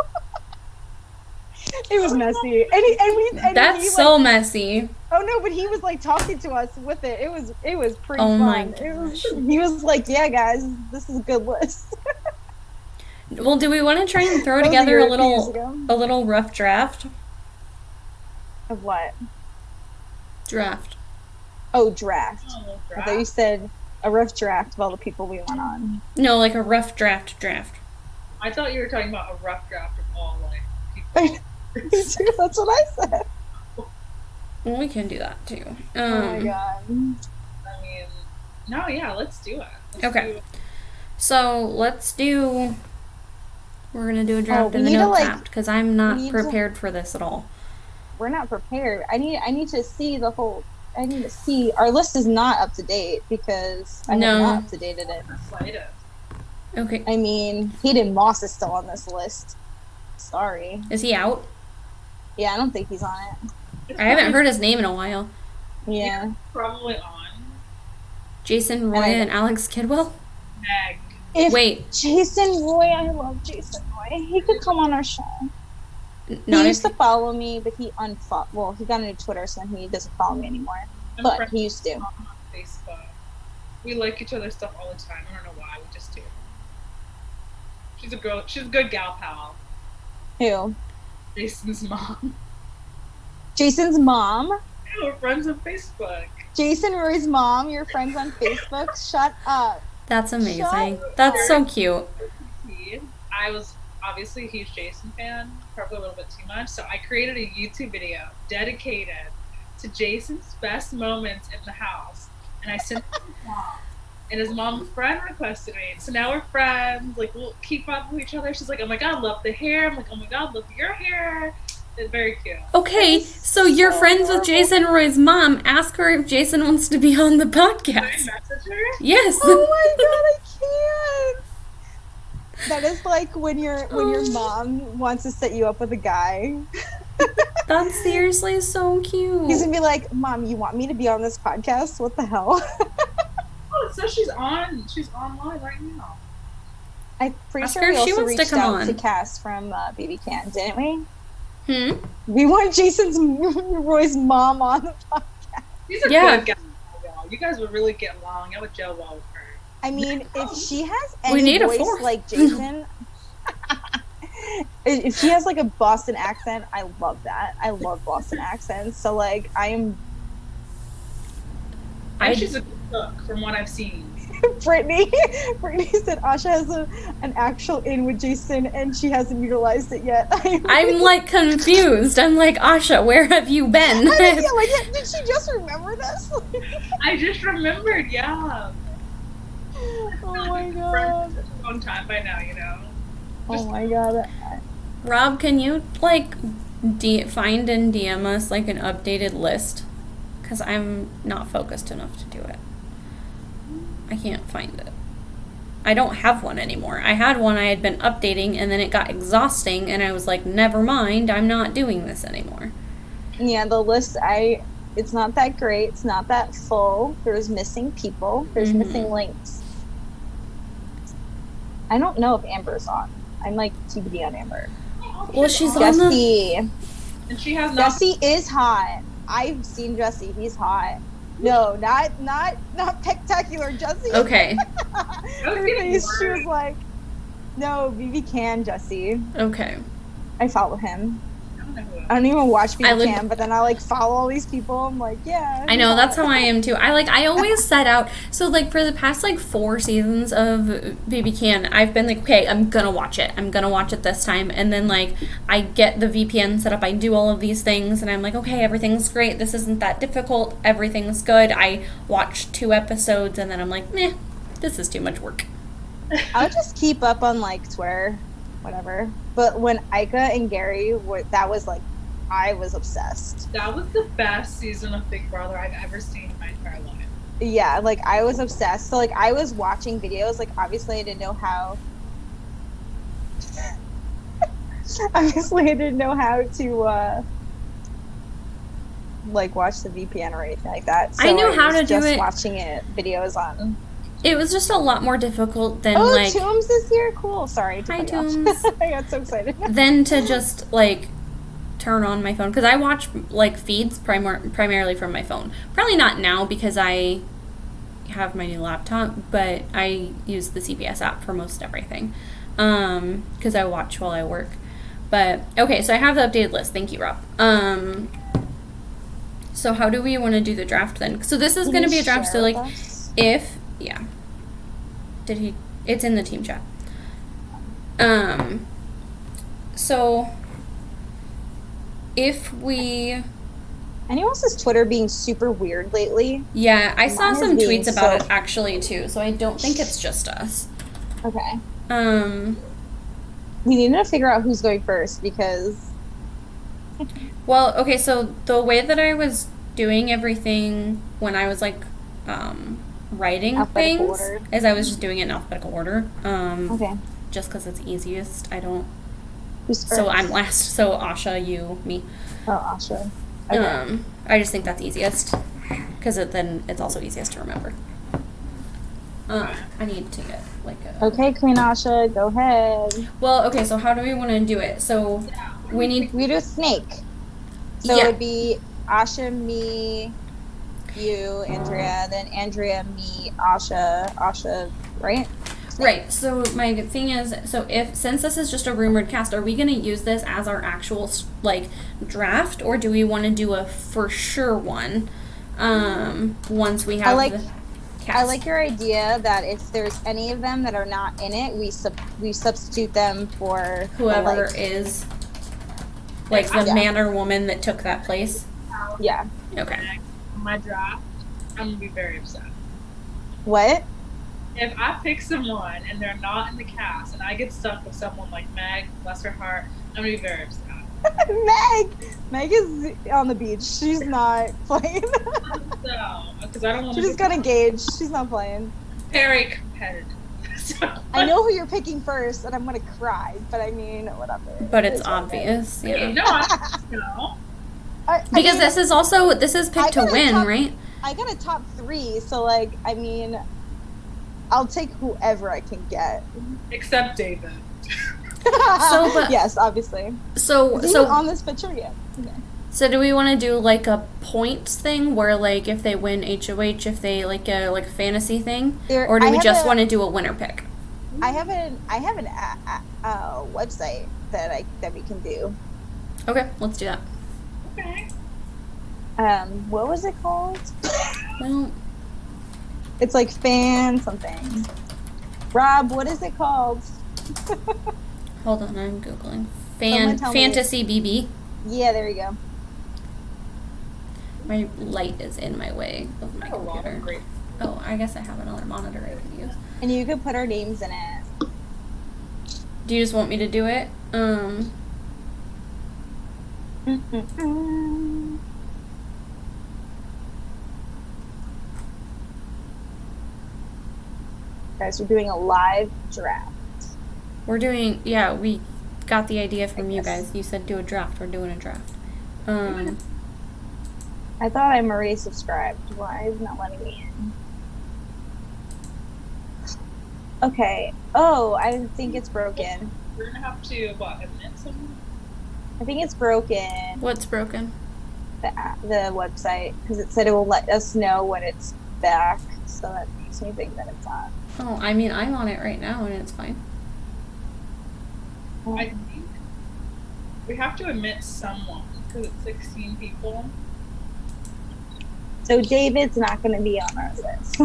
It was messy, and That's he, so messy. oh no, but he was like talking to us with it. It was pretty Oh fun. my He was like, yeah, guys, this is a good list. Well, do we want to try and throw That was together year a or 2 years little ago. rough draft? Of what? Draft. Oh, draft. Oh, I thought you said a rough draft of all the people we went on. No, like a rough draft. I thought you were talking about a rough draft of all like people. That's what I said. Well, we can do that too. Oh my god. I mean, no, yeah, let's do it. Let's Okay. do it. So let's do. We're gonna do a draft we in the need to, notes like, app because I'm not we need to- prepared for this at all. We're not prepared. I need to see the whole I need to see. Our list is not up to date because I have not up to dated it. Okay. I mean, Hayden Moss is still on this list. Sorry. Is he out? Yeah, I don't think he's on it. I haven't heard his name in a while. Yeah. He's probably on. Jason Roy and Alex Kidwell? Meg. Wait. Jason Roy, I love Jason Roy. He could come on our show. He used to follow me, but he well, he got a new Twitter, so he doesn't follow me anymore. But he used to. On Facebook. We like each other's stuff all the time. I don't know why, we just do. She's a good gal pal. Who? Jason's mom. Jason's mom? Yeah, we're friends on Facebook. Jason Roy's mom, you're friends on Facebook? Shut up. That's amazing. That's so cute. I was obviously a huge Jason fan, probably a little bit too much, so I created a YouTube video dedicated to Jason's best moments in the house, and I sent it to his mom, and his mom friend requested me, so now we're friends, like, we'll keep up with each other. She's like, oh my god, love the hair. I'm like, oh my god, love your hair. It's very cute. Okay, so you're friends with Jason Roy's mom. Ask her if Jason wants to be on the podcast. Can I message her? Yes. Oh my god, I can't. That is like when your mom wants to set you up with a guy. That's seriously so cute. He's gonna be like, Mom, you want me to be on this podcast? What the hell? Oh, it says she's online right now. I'm pretty Ask sure her we if she also wants to reached come out on. to Cass from BB Can, didn't we? Hmm? We want Jason's Roy's mom on the podcast. She's a good guy. You guys would really get along. I would gel well with her. I mean, if she has We any need a voice fourth. like Jason, if she has like a Boston accent, I love that. I love Boston accents. So like, And she's a good cook from what I've seen. Brittany said Aasha has an actual in with Jason and she hasn't utilized it yet. I'm like confused. I'm like, Aasha, where have you been? Did she just remember this? I just remembered, yeah. Oh my god. Friends for a long time by now, you know. Oh my god. Rob, can you like find and DM us like an updated list? Because I'm not focused enough to do it. I can't find it. I don't have one anymore. I had one I had been updating and then it got exhausting and I was like, never mind, I'm not doing this anymore. Yeah, the list, it's not that great. It's not that full. There's missing people. There's missing links. I don't know if Amber's on. I'm like TBD on Amber. Well, she's on Jesse. And she has Jesse is hot. I've seen Jesse. He's hot. No, not spectacular Jesse. Okay. Her face, she was like, no, BB Can Jesse. Okay. I follow him. I don't even watch BB Can, but then I like follow all these people. I'm like, yeah. I know, that's how I am too. I always set out, so like for the past like 4 seasons of BB Can, I've been like, okay, I'm gonna watch it this time, and then like I get the VPN set up, I do all of these things, and I'm like, okay, everything's great, this isn't that difficult, everything's good. I watch 2 episodes and then I'm like, meh, this is too much work. I'll just keep up on like Twitter, whatever. But when Ika and Gary were, that was like, I was obsessed. That was the best season of Big Brother I've ever seen in my entire life. Yeah, like I was obsessed. So like I was watching videos, like obviously I didn't know how to like watch the VPN or anything like that. So I knew how to do just it. Watching videos on. It was just a lot more difficult than like Tooms this year? Cool. Sorry. Hi Tooms. I got so excited. Then to just like turn on my phone, because I watch like feeds primarily from my phone. Probably not now because I have my new laptop, but I use the CBS app for most everything because I watch while I work. But okay, so I have the updated list. Thank you, Rob. So how do we want to do the draft then? So this is going to be a draft. So like it's in the team chat. So if we... Anyone else's Twitter being super weird lately? Yeah, I saw some tweets about it actually too, so I don't think it's just us. Okay. We need to figure out who's going first because... Well, okay, so the way that I was doing everything when I was like writing Alphabetical things, order. is I was just doing it in alphabetical order. Okay. Just because it's easiest. I don't. Who's So first? I'm last. So Aasha, you, me. Oh, Aasha. Okay. I just think that's easiest because then it's also easiest to remember. I need to get like a. Okay, Queen Aasha, go ahead. Well, okay. So how do we want to do it? So we need. We do a snake. So Yeah. it would be Aasha, me, you, Andrea, then Andrea, me, Aasha, right? Right. So my thing is, so since this is just a rumored cast, are we going to use this as our actual like draft, or do we want to do a for sure one? Once we have the cast. I like your idea that if there's any of them that are not in it, we substitute them for whoever is like the man or woman that took that place. Yeah. Okay. My draft, I'm gonna be very upset. What? If I pick someone and they're not in the cast, and I get stuck with someone like Meg, bless her heart, I'm gonna be very upset. Meg is on the beach. She's not playing. So, because I don't want She to. just got engaged. She's not playing. Very competitive. So, I know who you're picking first, and I'm gonna cry. But I mean, whatever. But it's obvious. Yeah. no, I no. Because this is picked to win, right? I got a top 3, so like, I mean, I'll take whoever I can get. Except David. Yes, obviously. So on this picture, yeah. Okay. So do we want to do like a points thing where like if they win HOH, if they like a fantasy thing, or do we just want to do a winner pick? I have a website that we can do. Okay, let's do that. Okay. What was it called? Well, it's like fan something. Rob, what is it called? hold on, I'm googling. Someone tell me. Fantasy BB. Yeah, there you go. My light is in my way of my computer. Oh, I guess I have another monitor I can use. And you could put our names in it. Do you just want me to do it? Guys, we're doing a live draft. We're doing, yeah, we got the idea from you guys. You said do a draft. We're doing a draft. I thought I'm already subscribed. Why is it not letting me in? Okay. Oh, I think it's broken. We're gonna have to admit someone? I think it's broken. What's broken? The website, because it said it will let us know when it's back, so that makes me think that it's not. Oh, I mean, I'm on it right now and it's fine. I think we have to admit someone because it's 16 people. So David's not going to be on our list.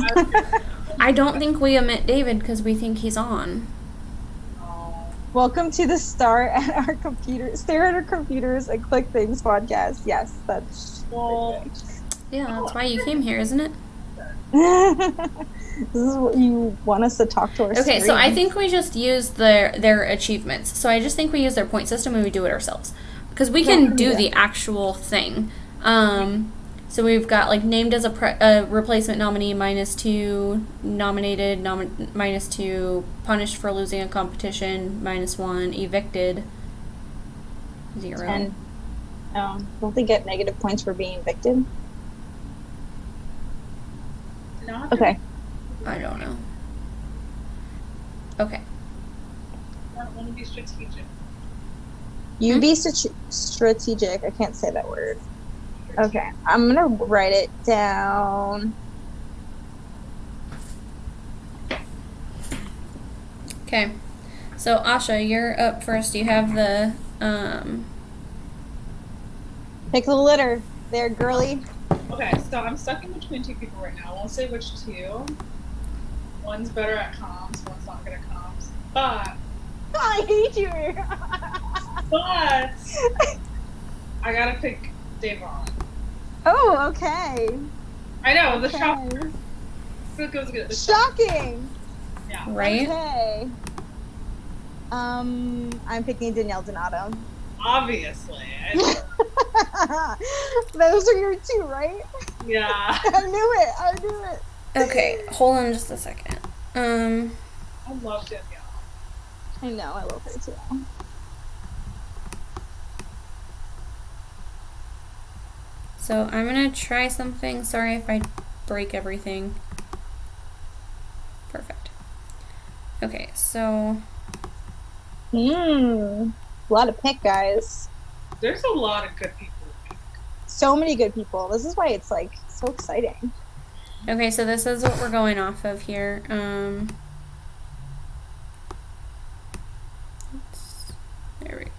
I don't think we omit David because we think he's on. Welcome to the Stare at Our Computers and Click Things podcast. Yes, that's Yeah, that's why you came here, isn't it? This is what you want us to talk to our Okay, so I screens. think we just use their achievements. So I just think we use their point system and we do it ourselves. Because we can do the actual thing. So we've got like named as a replacement nominee -2, nominated -2, punished for losing a competition -1, evicted 0. And don't they get negative points for being evicted? No, Okay. I don't know. Okay. I don't want to be strategic. You be strategic. I can't say that word. Okay, I'm gonna write it down. Okay. So Aasha, you're up first. You have the Pick the litter. There, girly. Okay, so I'm stuck in between 2 people right now. I won't say which 2. One's better at comms, one's not good at comms. But I hate you. I gotta pick Davon. Oh, okay. I know, the Okay. shop. It goes good. Shocking. Yeah. right. Okay. I'm picking Danielle Donato. Obviously. Those are your two, right? Yeah. I knew it. Okay, hold on just a second. I love Danielle. I know, I love her too. So I'm gonna try something. Sorry if I break everything. Perfect. Okay, so A lot of pick, guys. There's a lot of good people. So many good people. This is why it's like so exciting. okay, so this is what we're going off of here. There we go.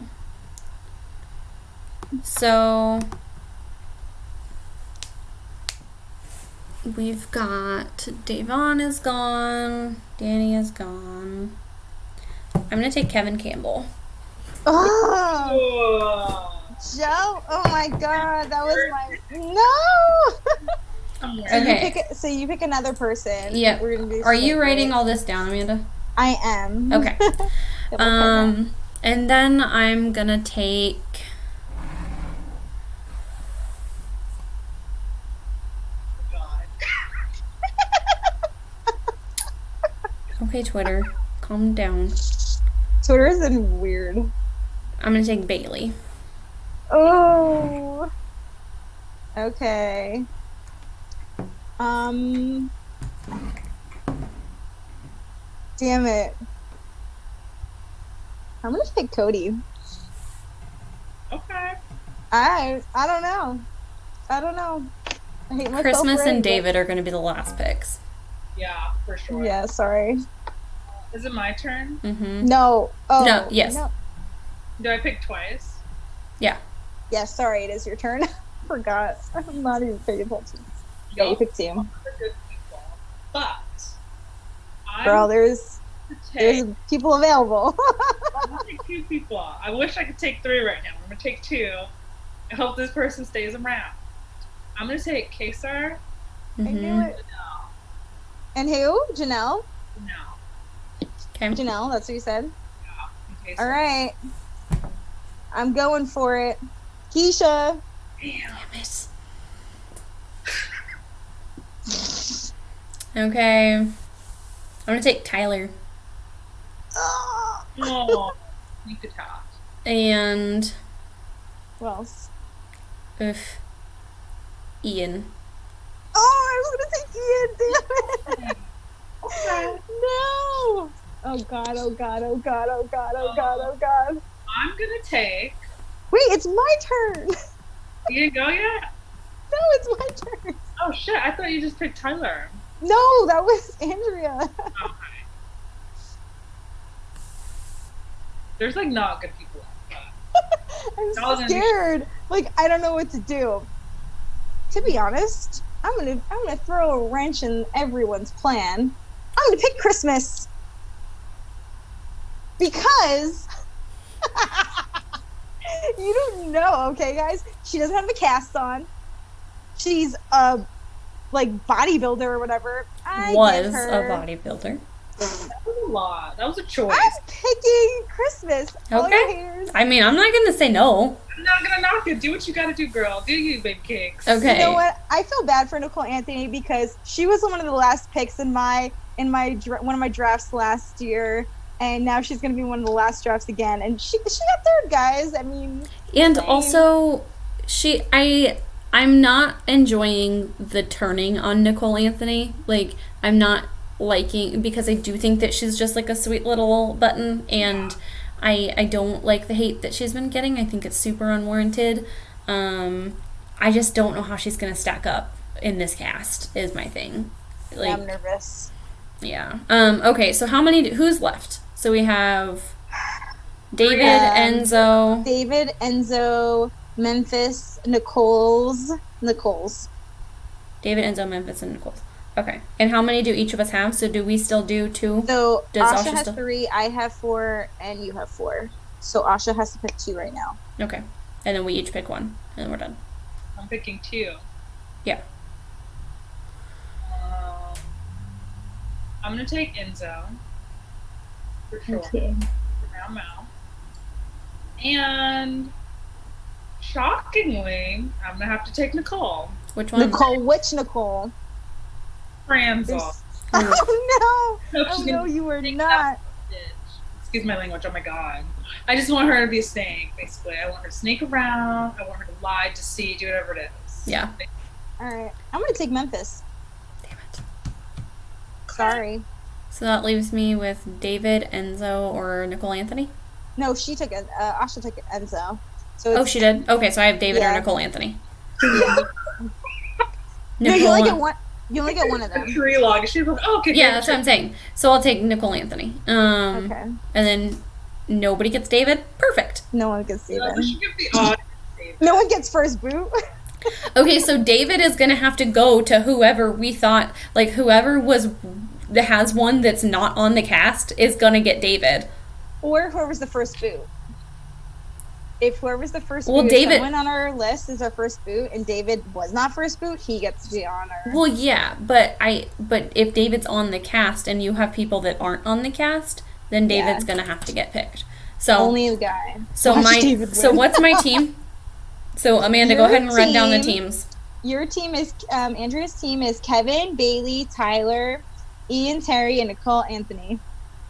So we've got Davon is gone, Danny is gone. I'm gonna take Kevin Campbell. Oh, Whoa. Joe! Oh my God, that was my no. Okay. So you pick another person. Yep. We're gonna do Are you writing separate. all this down, Amanda? I am. Okay. And then I'm gonna take. God. Okay, Twitter, calm down. Twitter is weird. I'm gonna take Bailey. Oh. Okay. Damn it. I'm gonna pick Cody. Okay. I don't know. I hate myself. Christmas already, and David are gonna be the last picks. Yeah, for sure. Yeah, sorry. Is it my turn? Mm-hmm. No. Oh. No, yes. No. Do I pick twice? Yeah. Yeah, sorry, it is your turn. Forgot. I'm not even paying attention. Yeah, you picked two. They're good people. But Girl, there's people available. I'm gonna take two people. I wish I could take three right now. I'm gonna take two. I hope this person stays around. I'm gonna take Kesar. I knew it. And who? Janelle? No. Okay. Janelle, that's what you said? Yeah. Kesar. All right. I'm going for it. Keisha. Damn. Okay. I'm gonna take Tyler. Oh, you could talk. And Who else? Ian. Oh, I was gonna take Ian. Damn it. No. Oh God. Oh God. Oh God. Oh God. Oh God. Oh God. I'm gonna take. Wait, it's my turn. You didn't go yet? No, it's my turn. Oh shit! I thought you just picked Tyler. No, that was Andrea. Okay. There's like not good people like that. I'm so scared. Like I don't know what to do. To be honest, I'm gonna throw a wrench in everyone's plan. I'm gonna pick Christmas because you don't know, okay, guys? She doesn't have a cast on. She's a bodybuilder or whatever. Was a bodybuilder. That was a lot. That was a choice. I'm picking Christmas. Okay. I mean, I'm not gonna say no. I'm not gonna knock it. Do what you gotta do, girl. Do you, baby cakes. Okay. You know what? I feel bad for Nicole Anthony because she was one of the last picks in one of my drafts last year, and now she's gonna be one of the last drafts again. And she got third, guys. I mean. And same. also, I'm not enjoying the turning on Nicole Anthony. Like, I'm not liking, because I do think that she's just like a sweet little button, and I don't like the hate that she's been getting. I think it's super unwarranted. I just don't know how she's gonna stack up in this cast is my thing. Like, I'm nervous. Yeah. Okay, so who's left? So we have David, Enzo, Memphis, Nicole's. David, Enzo, Memphis, and Nicole's. Okay. And how many do each of us have? So do we still do two? So Does Aasha has 3, I have 4, and you have 4. So Aasha has to pick 2 right now. Okay. And then we each pick one, and then we're done. I'm picking 2. Yeah. I'm gonna take Enzo. For sure. Okay. For now. And shockingly, I'm gonna have to take Nicole. Which one? Nicole, which Nicole? Franzel. Oh no! No, Oh she's no, gonna you were take not. that bitch. Excuse my language. Oh my god. I just want her to be a snake. Basically, I want her to snake around. I want her to lie, deceive, do whatever it is. Yeah. All right, I'm gonna take Memphis. Damn it. Sorry. So that leaves me with David, Enzo, or Nicole Anthony. No, she took it. Aasha took Enzo. So Oh, she did? Okay, so I have David or Yeah. Nicole Anthony. Yeah. No, you only get one. You only get one of them. Tree log. She's like, oh, okay. Yeah, that's what I'm saying. So I'll take Nicole Anthony. Okay. And then nobody gets David? Perfect. No one gets David. We should give the audience David. No one gets first boot. Okay, so David is going to have to go to whoever we thought, like whoever has one that's not on the cast is going to get David. Or whoever's the first boot. If whoever's the first Well, boot, David- if someone on our list is our first boot, and David was not first boot, he gets the honor. Well, yeah, but if David's on the cast and you have people that aren't on the cast, then David's going to have to get picked. So Only the guy. So Watch David win. what's my team? So Amanda, go Your ahead and run down the team- teams. Your team is Andrea's team is Kevin, Bailey, Tyler, Ian, Terry, and Nicole Anthony.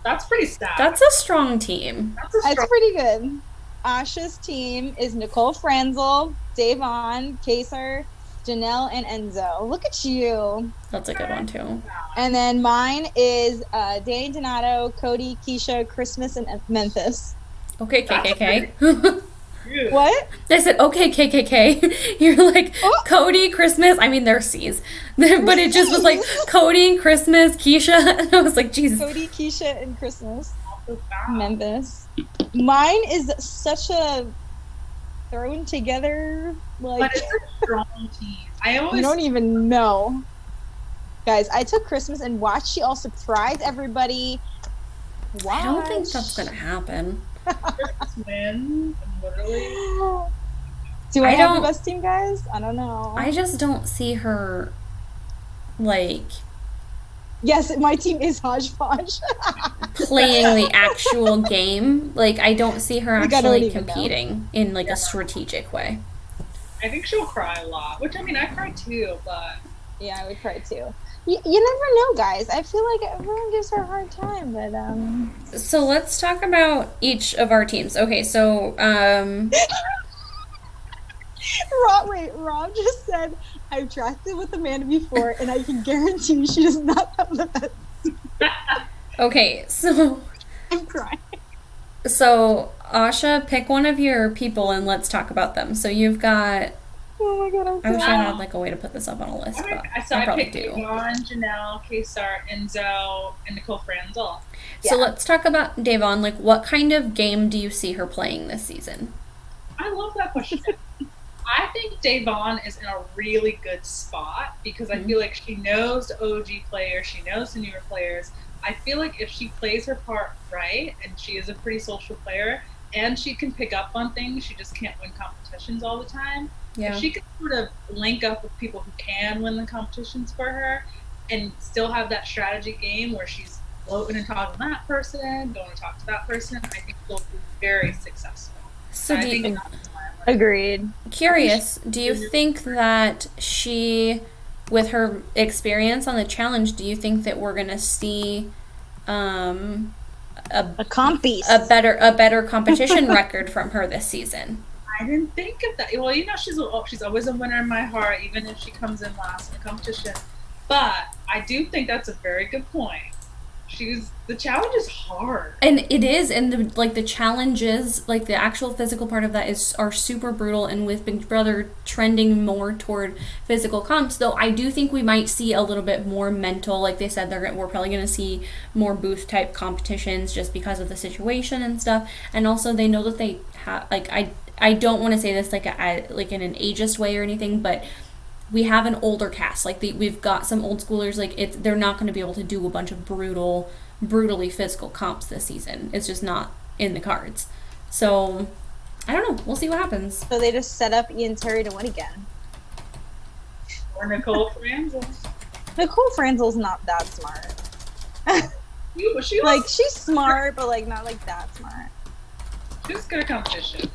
That's pretty sad. That's a strong team. That's a That's strong. pretty good. Asha's team is Nicole Franzel, Davon, Kaser, Janelle, and Enzo. Look at you. That's a good one too. And then mine is Danny Donato, Cody, Keisha, Christmas, and Memphis. Okay, That's KKK. Good. What? I said, okay, KKK. You're like, Oh. Cody, Christmas. I mean, they're C's. But it just was like, Cody, Christmas, Keisha. And I was like, Jesus. Cody, Keisha, and Christmas. Also foul. Memphis. Mine is such a thrown together, But like, it's a strong team. I you always don't even know. Guys, I took Christmas and watched she all surprise everybody. Watch. I don't think that's going to happen. Christmas wins, and literally. Do I I have the don't- best team, guys? I don't know. I just don't see her, like, Yes, my team is hodgepodge. playing the actual game. Like, I don't see her Like, I don't actually even know. competing in, like, Yeah. a strategic way. I think she'll cry a lot. Which I mean, I cry too, but Yeah, I would cry too. You never know, guys. I feel like everyone gives her a hard time, but So let's talk about each of our teams. Okay, so Rob just said I've tracked it with Amanda before, and I can guarantee she does not have the best. okay, so I'm crying. Aasha, pick one of your people and let's talk about them. So you've got. Oh my god, I'm I wish I crying. had like a way to put this up on a list, but so I I probably picked do. Davon, Janelle, Kesar, Enzo, and Nicole Franzel. So Yeah. let's talk about Davon. Like, what kind of game do you see her playing this season? I love that question. I think Davon is in a really good spot because I feel like she knows the OG players, she knows the newer players. I feel like if she plays her part right, and she is a pretty social player, and she can pick up on things, she just can't win competitions all the time. Yeah. If she can sort of link up with people who can win the competitions for her and still have that strategy game where she's floating and talking to that person, going to talk to that person, I think she'll be very successful. So I do think you, that's why I'm Agreed. curious, do you think that she, with her experience on the challenge, do you think that we're gonna see A comp beast. a better competition record from her this season? I didn't think of that. Well, you know, she's always a winner in my heart, even if she comes in last in the competition. But I do think that's a very good point. The challenge is hard. And it is, and the challenges, like the actual physical part of that are super brutal, and with Big Brother trending more toward physical comps, though I do think we might see a little bit more mental, like they said, we're probably going to see more booth type competitions just because of the situation and stuff, and also they know that they have, like, I don't want to say this like in an ageist way or anything, but we have an older cast. Like we've got some old schoolers. Like they're not going to be able to do a bunch of brutally physical comps this season. It's just not in the cards. So I don't know. We'll see what happens. So they just set up Ian Terry to win again. Or Nicole Franzel. Nicole Franzel's not that smart. She Like, she's smart, but like not like that smart. she's good at competition.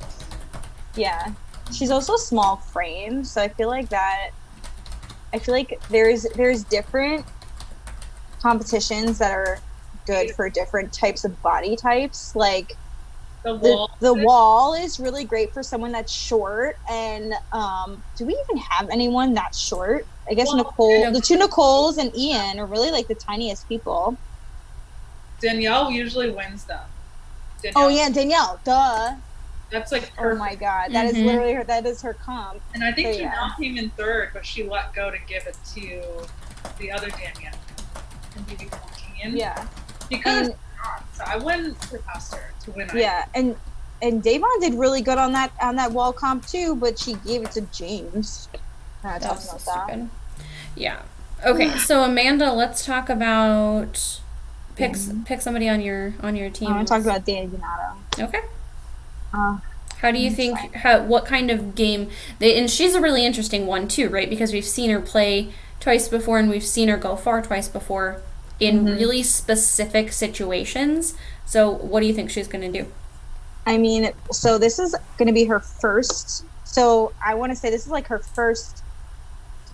Yeah. she's also small frame, so I feel like there's different competitions that are good for different types of body types. Like the wall is really great for someone that's short. And do we even have anyone that's short? I guess Nicole, the two Nicoles and Ian are really like the tiniest people. Danielle usually wins them. Danielle, duh. That's like perfect. Oh my god, that is literally her. That is her comp. And I think Janelle came in third, but she let go to give it to the other Danielle and BB14. Yeah, because so I wouldn't surpass her to win. Yeah, and Davon did really good on that wall comp too, but she gave it to James. That was so stupid. Yeah. Okay, so Amanda, let's talk about pick somebody on your team. I want to talk about Danny Donato. Okay. How do you think, what kind of game, and she's a really interesting one too, right? Because we've seen her play twice before and we've seen her go far twice before in really specific situations. So what do you think she's going to do? I mean, so this is going to be her first, so I want to say this is like her first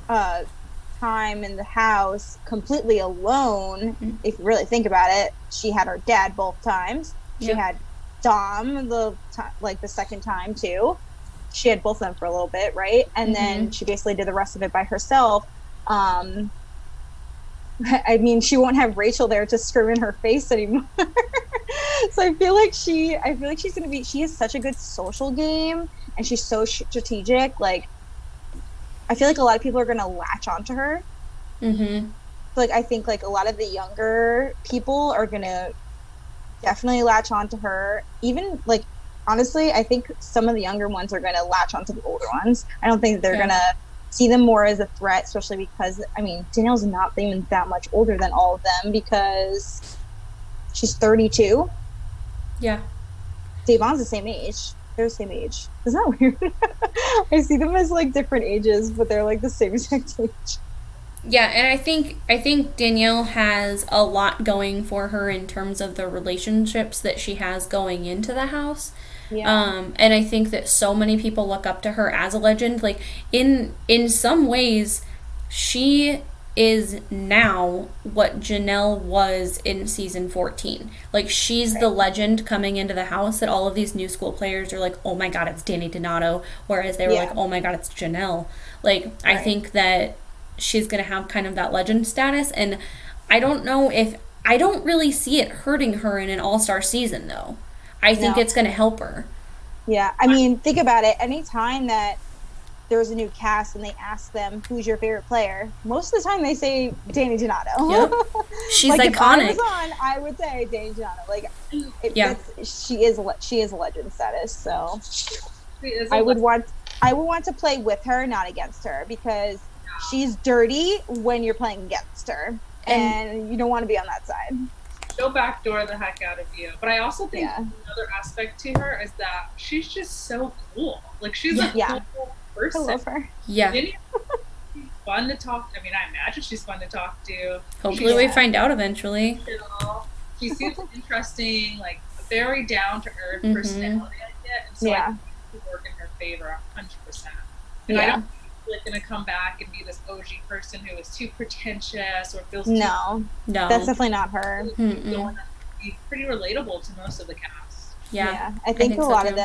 time in the house completely alone. If you really think about it, she had her dad both times. She had Dom the second time too. She had both of them for a little bit, right? And then she basically did the rest of it by herself. I mean, she won't have Rachel there to scream in her face anymore. So I feel like she's gonna be. She has such a good social game, and she's so strategic. Like, I feel like a lot of people are gonna latch onto her. Like, I think like a lot of the younger people are gonna definitely latch onto her. Even like, honestly, I think some of the younger ones are gonna latch onto the older ones. I don't think they're gonna see them more as a threat, especially because, I mean, Danielle's not even that much older than all of them because she's 32. Yeah. Davon's the same age. They're the same age. Isn't that weird? I see them as like different ages, but they're like the same exact age. Yeah, and I think Danielle has a lot going for her in terms of the relationships that she has going into the house. Yeah. And I think that so many people look up to her as a legend. Like, in some ways, she is now what Janelle was in season 14. Like, she's the legend coming into the house that all of these new school players are like, oh my god, it's Danny Donato. Whereas they were like, oh my god, it's Janelle. Like, I think that she's going to have kind of that legend status. And I don't really see it hurting her in an all-star season, though. I think it's going to help her. Yeah. I mean, think about it. Anytime that there's a new cast and they ask them, who's your favorite player? Most of the time they say Danny Donato. Yep. She's like, iconic. If I was on, I would say Danny Donato. Like, she is legend status. So I would want to play with her, not against her, because she's dirty when you're playing against her, and you don't want to be on that side. She'll backdoor the heck out of you. But I also think another aspect to her is that she's just so cool. Like, she's a cool person. I love her. Yeah. She's fun to talk to. I mean, I imagine she's fun to talk to. Hopefully we find out eventually. She seems interesting, like, very down-to-earth personality, I get. And so I think it would work in her favor 100%. And I don't like going to come back and be this OG person who is too pretentious or feels no, that's definitely not her. Be pretty relatable to most of the cast. I think a lot of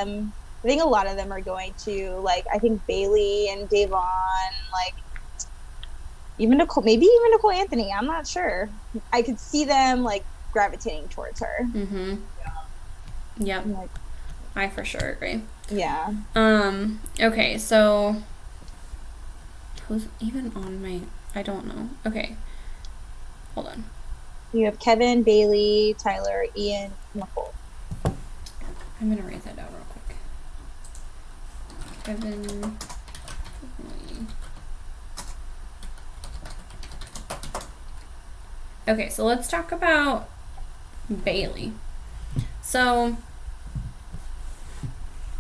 them are going to, like, I think Bailey and Davon, like, maybe even Nicole Anthony, I'm not sure. I could see them like gravitating towards her. Like, I for sure agree. Okay, so who's even on my... I don't know. Okay. Hold on. You have Kevin, Bailey, Tyler, Ian, Nicole. I'm going to write that down real quick. Kevin... Okay, so let's talk about Bailey. So...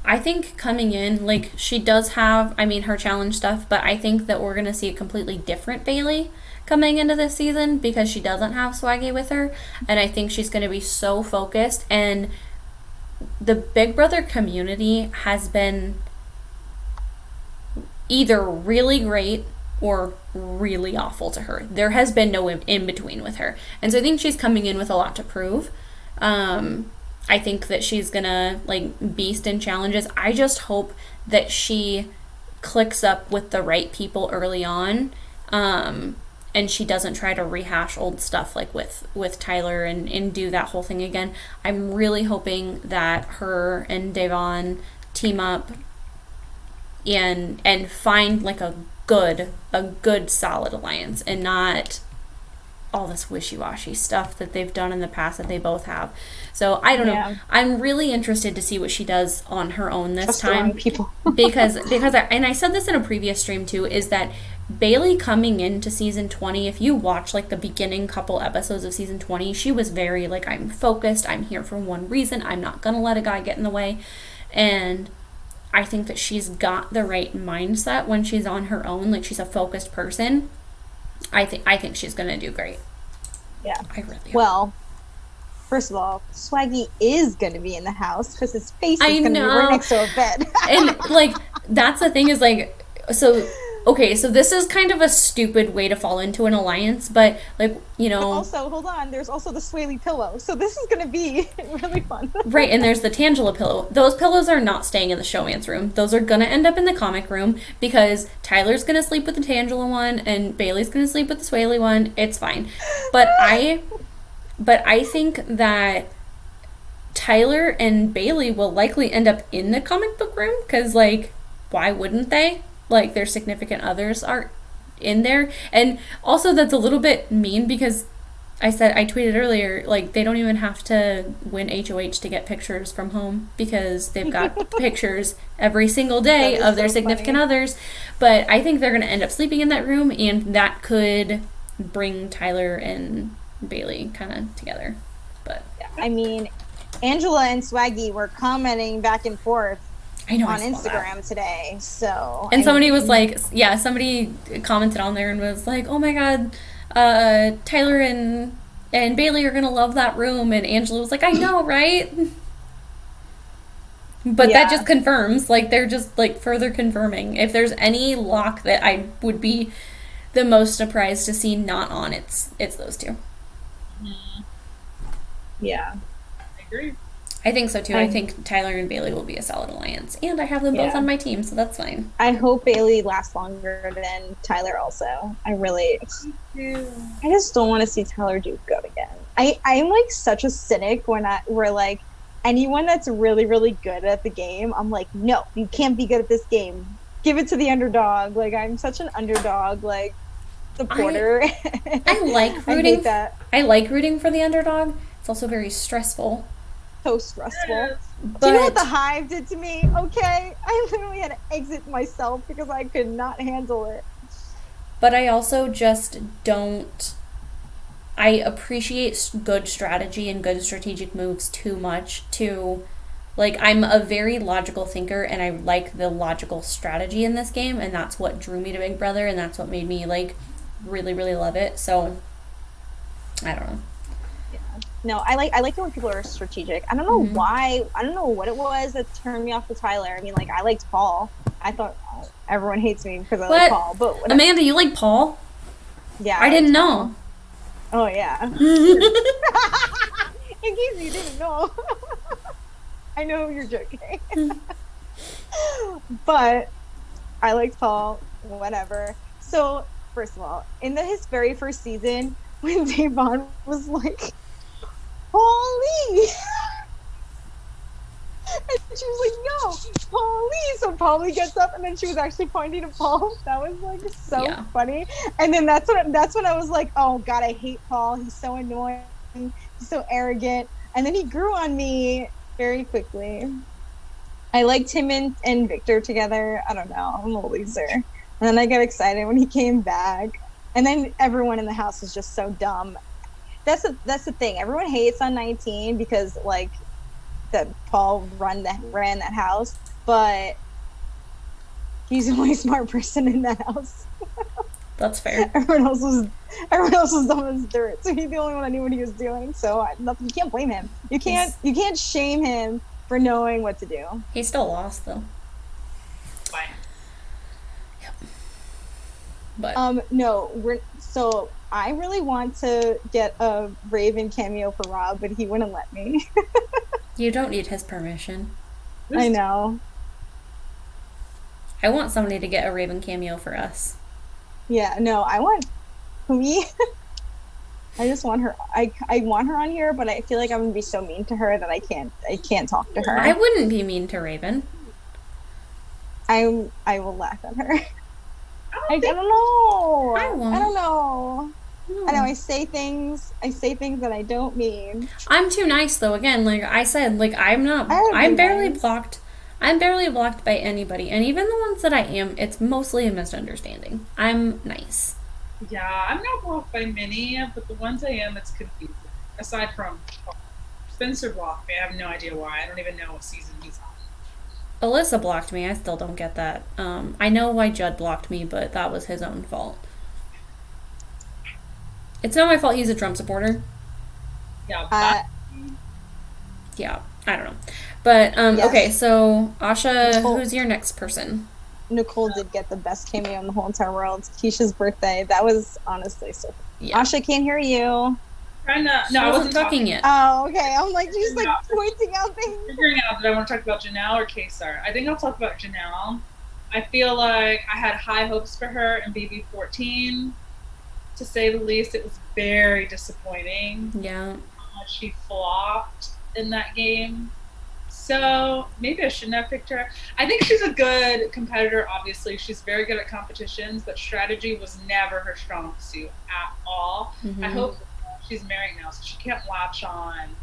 I think coming in, like, she does have, I mean, her challenge stuff, but I think that we're going to see a completely different Bailey coming into this season because she doesn't have Swaggy with her, and I think she's going to be so focused, and the Big Brother community has been either really great or really awful to her. There has been no in between with her. And so I think she's coming in with a lot to prove. I think that she's gonna like beast in challenges. I just hope that she clicks up with the right people early on. And she doesn't try to rehash old stuff like with Tyler and do that whole thing again. I'm really hoping that her and Devon team up and find like a good solid alliance and not all this wishy-washy stuff that they've done in the past that they both have. So I don't know. I'm really interested to see what she does on her own this time. People. because I said this in a previous stream too, is that Bailey coming into season 20, if you watch like the beginning couple episodes of season 20, she was very like, I'm focused, I'm here for one reason, I'm not gonna let a guy get in the way. And I think that she's got the right mindset when she's on her own, like she's a focused person. I think she's gonna do great. Yeah. I really hope. Well, first of all, Swaggy is gonna be in the house because his face is gonna be right next to a bed. And like that's the thing is like so. Okay, so this is kind of a stupid way to fall into an alliance, but like, you know... But also, hold on, there's also the Swaley pillow, so this is going to be really fun. Right, and there's the Tangela pillow. Those pillows are not staying in the showman's room. Those are going to end up in the comic room because Tyler's going to sleep with the Tangela one and Bailey's going to sleep with the Swaley one. It's fine. But I think that Tyler and Bailey will likely end up in the comic book room because, like, why wouldn't they? Like, their significant others are in there. And also that's a little bit mean because I tweeted earlier, like, they don't even have to win HOH to get pictures from home because they've got pictures every single day of their significant others. But I think they're going to end up sleeping in that room, and that could bring Tyler and Bailey kind of together. But I mean, Angela and Swaggy were commenting back and forth on Instagram today, so... And somebody was like, somebody commented on there and was like, oh my god, Tyler and Bailey are gonna love that room, and Angela was like, I know, right? But that just confirms, like, they're just, like, further confirming. If there's any lock that I would be the most surprised to see not on, it's those two. Yeah. I agree. I think so too. I think Tyler and Bailey will be a solid alliance, and I have them both on my team, so that's fine. I hope Bailey lasts longer than Tyler also. I just don't want to see Tyler do good again. I'm like such a cynic when we're like, anyone that's really, really good at the game, I'm like, no, you can't be good at this game. Give it to the underdog. Like, I'm such an underdog, like, supporter. I like rooting. I hate that. I like rooting for the underdog. It's also very stressful. So stressful. But, do you know what the Hive did to me? Okay, I literally had to exit myself because I could not handle it. But I also just don't... I appreciate good strategy and good strategic moves too much to... Like, I'm a very logical thinker, and I like the logical strategy in this game, and that's what drew me to Big Brother, and that's what made me, like, really, really love it. So, I don't know. No, I like it when people are strategic. I don't know why. I don't know what it was that turned me off with Tyler. I mean, like, I liked Paul. I thought everyone hates me because I like Paul. But Amanda, you like Paul? Yeah. I didn't know. Oh, yeah. In case you didn't know. I know you're joking. But I liked Paul. Whatever. So, first of all, in his very first season, when Devon was like... Paulie! And she was like, no, Paulie! So Paulie gets up, and then she was actually pointing to Paul. That was, like, so funny. And then that's when I was like, oh, God, I hate Paul. He's so annoying. He's so arrogant. And then he grew on me very quickly. I liked him and Victor together. I don't know. I'm a loser. And then I got excited when he came back. And then everyone in the house was just so dumb. That's the thing. Everyone hates on 19 because, like, that Paul ran that house, but he's the only smart person in that house. That's fair. Everyone else was dumb as dirt, so he's the only one that knew what he was doing. So you can't blame him. You can't shame him for knowing what to do. He still lost though. Fine. But No, so I really want to get a Raven cameo for Rob, but he wouldn't let me. you don't need his permission. I know. I want somebody to get a Raven cameo for us. Yeah, no, I want me. I just want her. I want her on here, but I feel like I'm gonna be so mean to her that I can't talk to her. I wouldn't be mean to Raven. I will laugh at her. I don't know. I won't. I don't know. No. I know I say things that I don't mean. I'm too nice though. Again, like I said, like I'm barely nice. blocked. I'm barely blocked by anybody, and even the ones that I am, it's mostly a misunderstanding. I'm nice. Yeah, I'm not blocked by many, but the ones I am, it's confusing. Aside from Spencer blocked me, I have no idea why. I don't even know what season he's on. Alyssa blocked me. I still don't get that. I know why Judd blocked me, but that was his own fault. It's not my fault he's a Trump supporter. Yeah, Yeah, I don't know. But, Yes. okay, so, Aasha, Nicole. who's your next person? Nicole did get the best cameo in the whole entire world. Keisha's birthday. That was honestly so. Yeah. Asha, can't hear you. trying to. She No, I wasn't wasn't talking yet. Oh, okay. I'm like, she's like pointing out things. Figuring out that I want to talk about Janelle or Kaysar. I think I'll talk about Janelle. I feel like I had high hopes for her in BB14. To say the least, it was very disappointing. Yeah. She flopped in that game. So maybe I shouldn't have picked her. I think she's a good competitor, obviously. She's very good at competitions, but strategy was never her strong suit at all. Mhm. I hope she's married now, so she can't latch on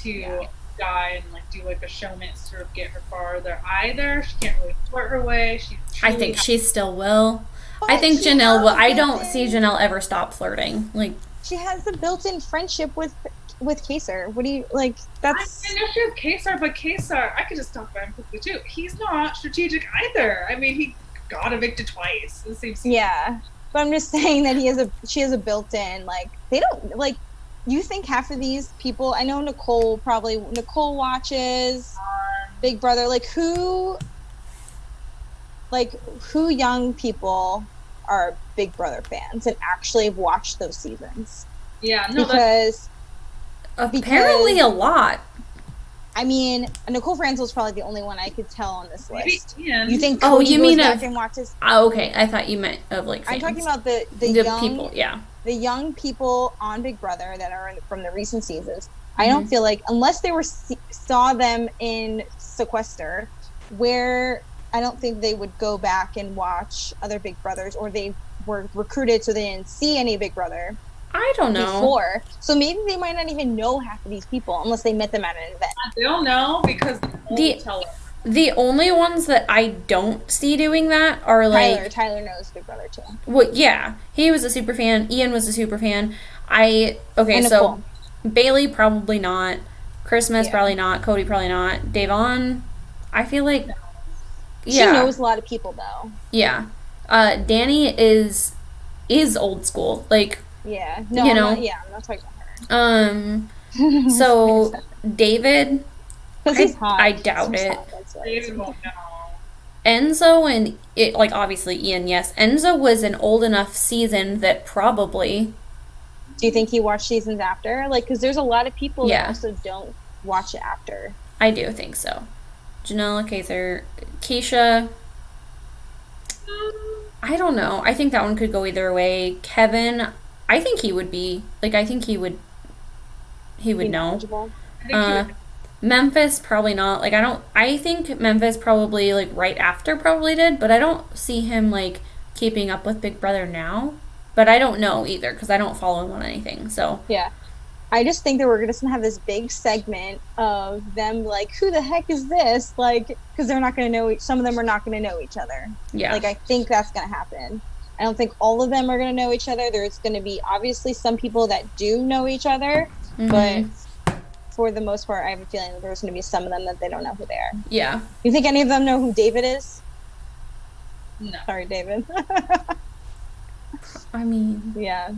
to a guy and like do like a showman to sort of get her farther either. She can't really flirt her way. I think she still will. I But think she Janelle will. has I don't built-in- see Janelle ever stop flirting. Like, She has the built-in friendship with Kaysar. What do you like? That's I know she has Kaysar, but Kaysar, I could just talk about him quickly too. He's not strategic either. I mean, he got evicted twice. It seems yeah. But I'm just saying that she has a built-in like they don't like. You think half of these people? I know Nicole watches Big Brother. Like who young people are Big Brother fans and actually have watched those seasons? yeah, no, Because apparently a lot. I mean, Nicole Franzel's probably the only one I could tell on this maybe list. Ian. You think Oh, Cody you goes mean back of- and watches? Oh, okay. I thought you meant of like fans. I'm talking about the the young people. Yeah. the young people on Big Brother that are from the recent seasons. I don't feel like unless they saw them in Sequester, where I don't think they would go back and watch other Big Brothers, or they were recruited so they didn't see any Big Brother I don't know. before. So maybe they might not even know half of these people unless they met them at an event. They don't know because they won't tell us. The only ones that I don't see doing that are like Tyler knows Big Brother too. well, yeah, he was a super fan. Ian was a super fan. And so Nicole. Bailey probably not. Christmas Yeah. probably not. Cody probably not. Davon, I feel like She yeah, knows a lot of people though. yeah. Danny is old school. Like Yeah. No, You I'm know. not talking about her. so David, 'Cause he's hot. I doubt He's it. hot, that's why. David won't know. Enzo and it like obviously Ian, yes. Enzo was an old enough season that probably Do you think he watched seasons after? Like, because there's a lot of people Yeah. that also don't watch it after. I do think so. Janelle, Kaysar, Keisha. I don't know. I think that one could go either way. Kevin, I think he would be like. I think he would Be know. knowledgeable. I think he would. Memphis probably not. Like I don't. I think Memphis probably like right after probably did, but I don't see him like keeping up with Big Brother now. But I don't know either because I don't follow him on anything. So Yeah. I just think that we're just gonna have this big segment of them like, who the heck is this? Like, because they're not gonna know. Some of them are not gonna know each other. yeah, Like, I think that's gonna happen. I don't think all of them are gonna know each other. There's gonna be obviously some people that do know each other, Mhm. but for the most part, I have a feeling that there's gonna be some of them that they don't know who they are. yeah. You think any of them know who David is? No. Sorry, David. I mean, Yeah.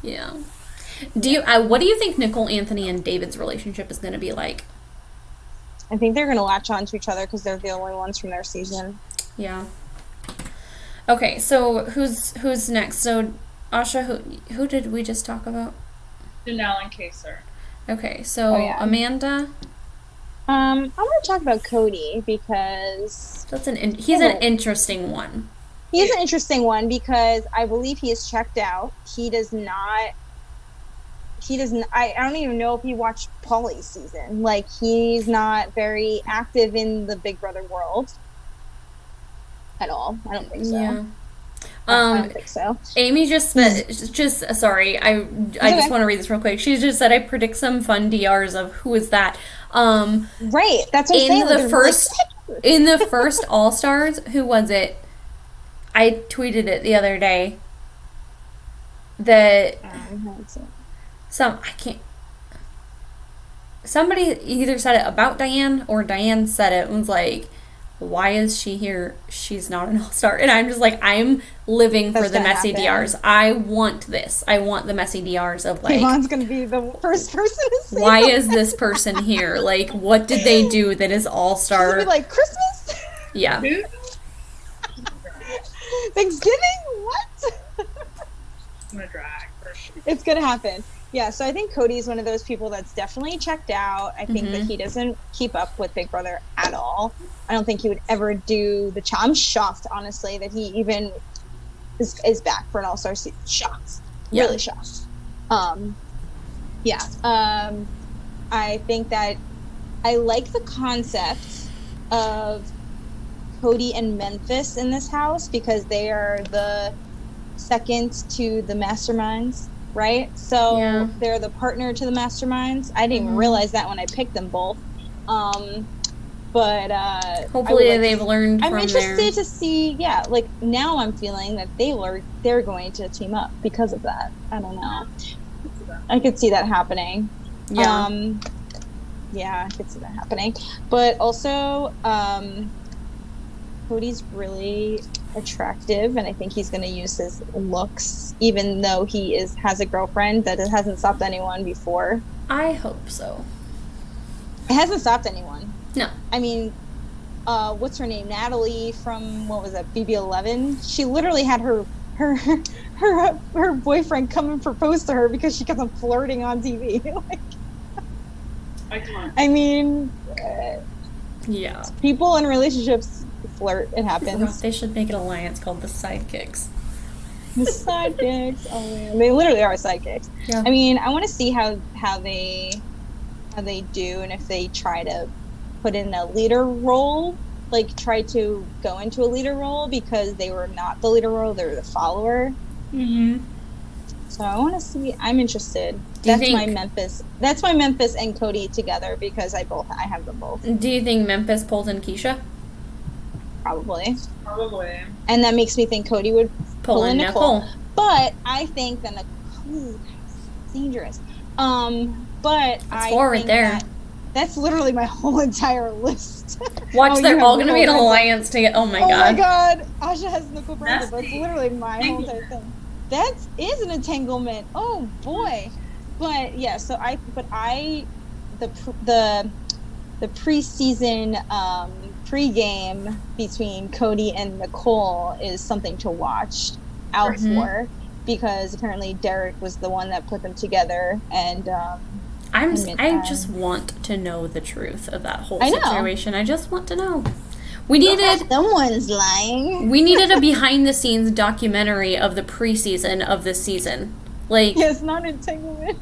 yeah. Do you? What do you think Nicole, Anthony, and David's relationship is going to be like? I think they're gonna latch on to each other because they're the only ones from their season. Yeah. Okay, so who's next? So Asha, who did we just talk about? Janelle and Kaser. Okay, so Oh, yeah. Amanda. I want to talk about Cody because He's an interesting one. he's an interesting one because I believe he is checked out. He doesn't. I don't even know if he watched Polly's season. Like, he's not very active in the Big Brother world at all. I don't think so. Yeah. I don't think so. Amy just sorry, I just want to read this real quick. She just said I predict some fun DRs of who is that. Right, that's what I'm saying. In the first All Stars, who was it? I tweeted it the other day. That somebody either said it about Diane or Diane said it and was like, why is she here? She's not an all-star. And I'm just like, I'm living for the messy DRs. I want this. I want the messy DRs of like, Yvonne's gonna be the first person to say why is this person here? Like, what did they do that is all-star? She's gonna be like, Christmas? Yeah. Thanksgiving? What? I'm gonna drag for sure. It's gonna happen. Yeah, so I think Cody's one of those people that's definitely checked out. I think that he doesn't keep up with Big Brother at all. I don't think he would ever do the I'm shocked, honestly, that he even is back for an all-star season. Shocked. Yeah. Really shocked. I think that I like the concept of Cody and Memphis in this house because they are the second to the masterminds. Right? So they're the partner to the masterminds. I didn't even realize that when I picked them both. But hopefully they've learned from I'm interested to see, like now I'm feeling that they're going to team up because of that. I don't know. I could see that happening. Yeah. I could see that happening. But also, Cody's really attractive, and I think he's going to use his looks, even though he has a girlfriend. That it hasn't stopped anyone before. I hope so. It hasn't stopped anyone. No. I mean, what's her name? Natalie from, what was that, BB11? She literally had her boyfriend come and propose to her because she kept on flirting on TV. I mean, yeah. People in relationships flirt. It happens. They should make an alliance called the Sidekicks. The Sidekicks. Oh man, they literally are sidekicks. Yeah. I mean, I want to see how they do, and if they try to put in a leader role, like try to go into a leader role, because they were not the leader role; they were the follower. So I want to see. I'm interested. That's my Memphis and Cody together because I have them both. Do you think Memphis pulls in Keisha? Probably. And that makes me think Cody would pull in Nicole. But I think that Nicole is dangerous. But that's four right there. That's literally my whole entire list. Watch, they're all going to be an alliance to get. Oh my god. Oh my god. Asha has Nicole Brown. That's literally my whole entire thing. That is an entanglement. Oh boy. But yeah, the preseason pregame between Cody and Nicole is something to watch out for, because apparently Derek was the one that put them together, and I just want to know the truth of that whole situation. I just want to know. We needed someone's lying. We needed a behind the scenes documentary of the preseason of this season. Like, yeah, it's not entanglement.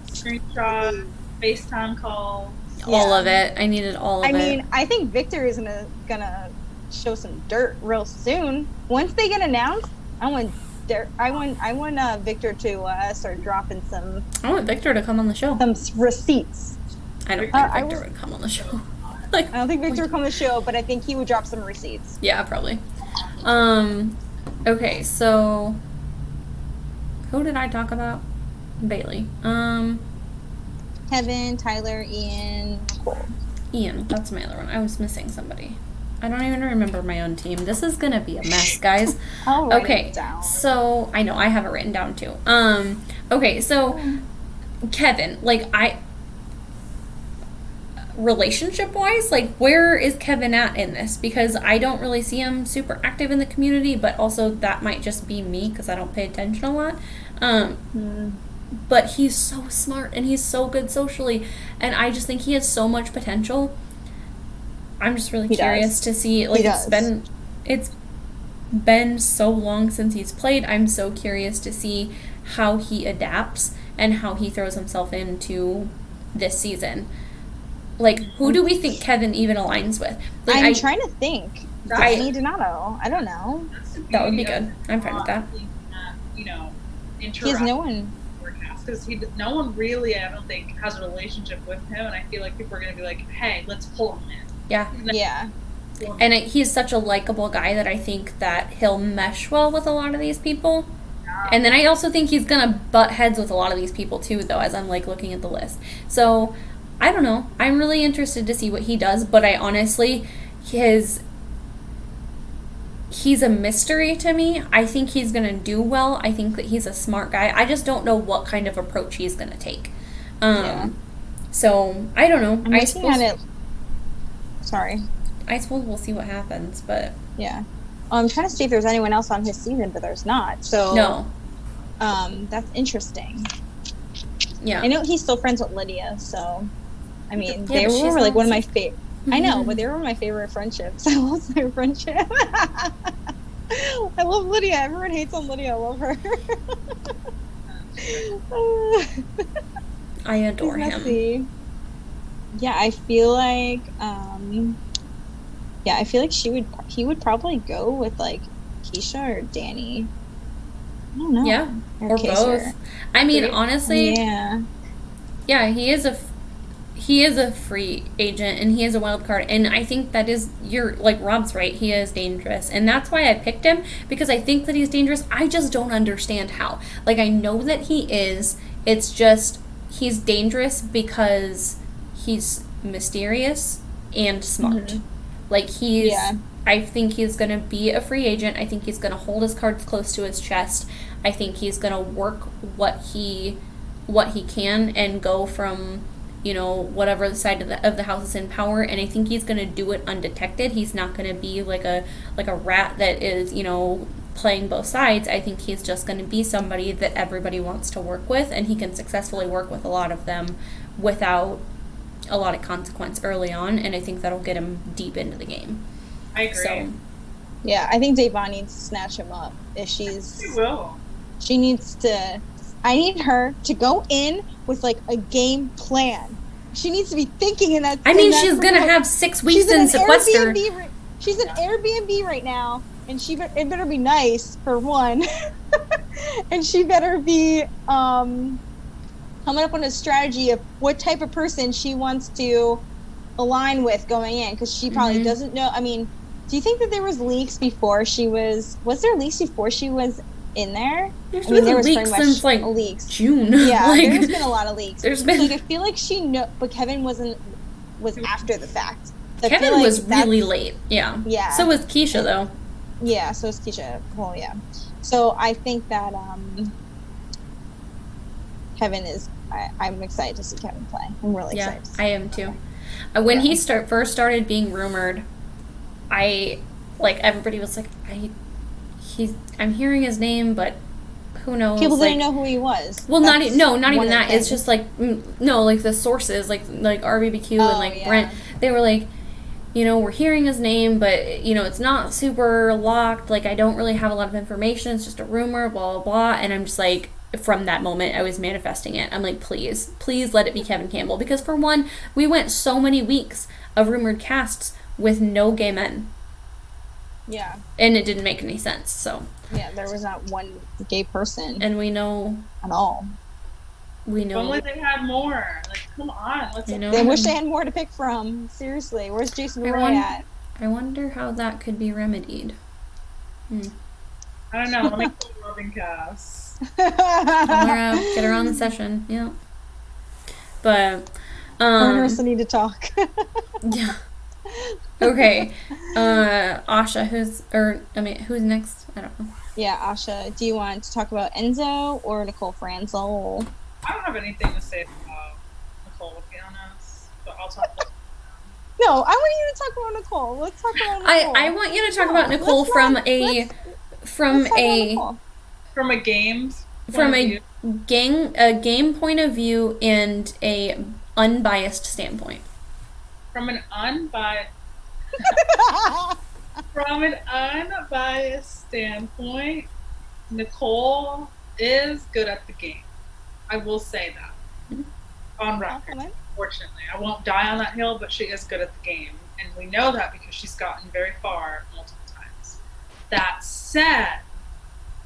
Screenshot, FaceTime call. All of it. I needed all of it. I mean, I think Victor is gonna show some dirt real soon. Once they get announced, I want Victor to start dropping some. I want Victor to come on the show. Some receipts. I don't think Victor would come on the show. I don't think Victor would come on the show, but I think he would drop some receipts. Yeah, probably. Okay, so who did I talk about? Bailey. Kevin, Tyler, Ian, Nicole. Ian, that's my other one. I was missing somebody. I don't even remember my own team. This is gonna be a mess, guys. I'll write it down. So I know I have it written down too. Okay, so Kevin, like relationship wise, like where is Kevin at in this? Because I don't really see him super active in the community, but also that might just be me because I don't pay attention a lot. But he's so smart and he's so good socially, and I just think he has so much potential. I'm just really curious to see, like, it's been so long since he's played. I'm so curious to see how he adapts and how he throws himself into this season. Like, who do we think Kevin even aligns with? Like, I'm trying to think. Danny Donato. I don't know. That would be good. I'm fine with that. You know, he has no one. Because no one really, I don't think, has a relationship with him, and I feel like people are going to be like, hey, let's pull him in. Yeah. And he's such a likable guy that I think that he'll mesh well with a lot of these people. Yeah. And then I also think he's going to butt heads with a lot of these people too, though, as I'm like looking at the list. So, I don't know. I'm really interested to see what he does, but I honestly, he's a mystery to me. I think he's going to do well. I think that he's a smart guy. I just don't know what kind of approach he's going to take. So, I don't know. Sorry. I suppose we'll see what happens, but... Yeah. I'm trying to see if there's anyone else on his season, but there's not. So... No. That's interesting. Yeah. I know he's still friends with Lydia, so... I mean, they were like one of my favorite... I know, but they were my favorite friendships. I love their friendship. I love Lydia. Everyone hates on Lydia. I love her. I adore him. Yeah, I feel like he would probably go with like Keisha or Danny. I don't know. Yeah, or both. I mean, honestly, yeah, he is a free agent and he is a wild card, and I think that is, you're like, Rob's right, he is dangerous, and that's why I picked him, because I think that he's dangerous. I just don't understand how. Like, I know that he is, it's just he's dangerous because he's mysterious and smart. Like, I think he's going to be a free agent. I think he's going to hold his cards close to his chest. I think he's going to work what he can and go from, you know, whatever the side of the house is in power, and I think he's going to do it undetected. He's not going to be like a rat that is, you know, playing both sides. I think he's just going to be somebody that everybody wants to work with, and he can successfully work with a lot of them without a lot of consequence early on, and I think that'll get him deep into the game. I agree. So, yeah, I think Davon needs to snatch him up. If she needs to... I need her to go in with like a game plan. She needs to be thinking in that. I mean, she's gonna have 6 weeks in sequester. She's an Airbnb right now, and it better be nice for one, and she better be coming up on a strategy of what type of person she wants to align with going in, because she probably doesn't know. I mean, do you think that there was leaks before she was? Was there leaks before she was in there? There was leaks since like June. Yeah, like, there's been a lot of leaks. There's been, like, I feel like but Kevin was after the fact. Kevin was really late. Yeah. Yeah. So was Keisha, though. Yeah. So was Keisha. Well, yeah. So I think that Kevin is. I'm excited to see Kevin play. I'm really excited. Yeah, I am too. When he first started being rumored, everybody was like, I'm hearing his name, but who knows? People didn't know who he was. Well, not even that. It's just like, no, like the sources, like RBBQ and Brent, they were like, you know, we're hearing his name, but, you know, it's not super locked. Like, I don't really have a lot of information. It's just a rumor, blah, blah, blah. And I'm just like, from that moment, I was manifesting it. I'm like, please let it be Kevin Campbell. Because for one, we went so many weeks of rumored casts with no gay men. Yeah. And it didn't make any sense, so. Yeah, there was not one gay person. And we know. At all. We know. If only they had more. Like, come on. They wish they had more to pick from. Seriously. Where's Jason Roy at? I wonder how that could be remedied. I don't know. Let me call Robin Cass. Get her on the session. Yeah. But, Her and Ursa need to talk. Yeah. Okay. Aasha, who's next? I don't know. Yeah, Aasha, do you want to talk about Enzo or Nicole Franzel? I don't have anything to say about Nicole, to be honest. But I'll talk about No, I want you to talk about Nicole. Let's talk about Nicole. I want you to talk about Nicole from a game point of view and a unbiased standpoint. From an unbiased standpoint, Nicole is good at the game. I will say that. On record. Fortunately, I won't die on that hill, but she is good at the game, and we know that because she's gotten very far multiple times. That said,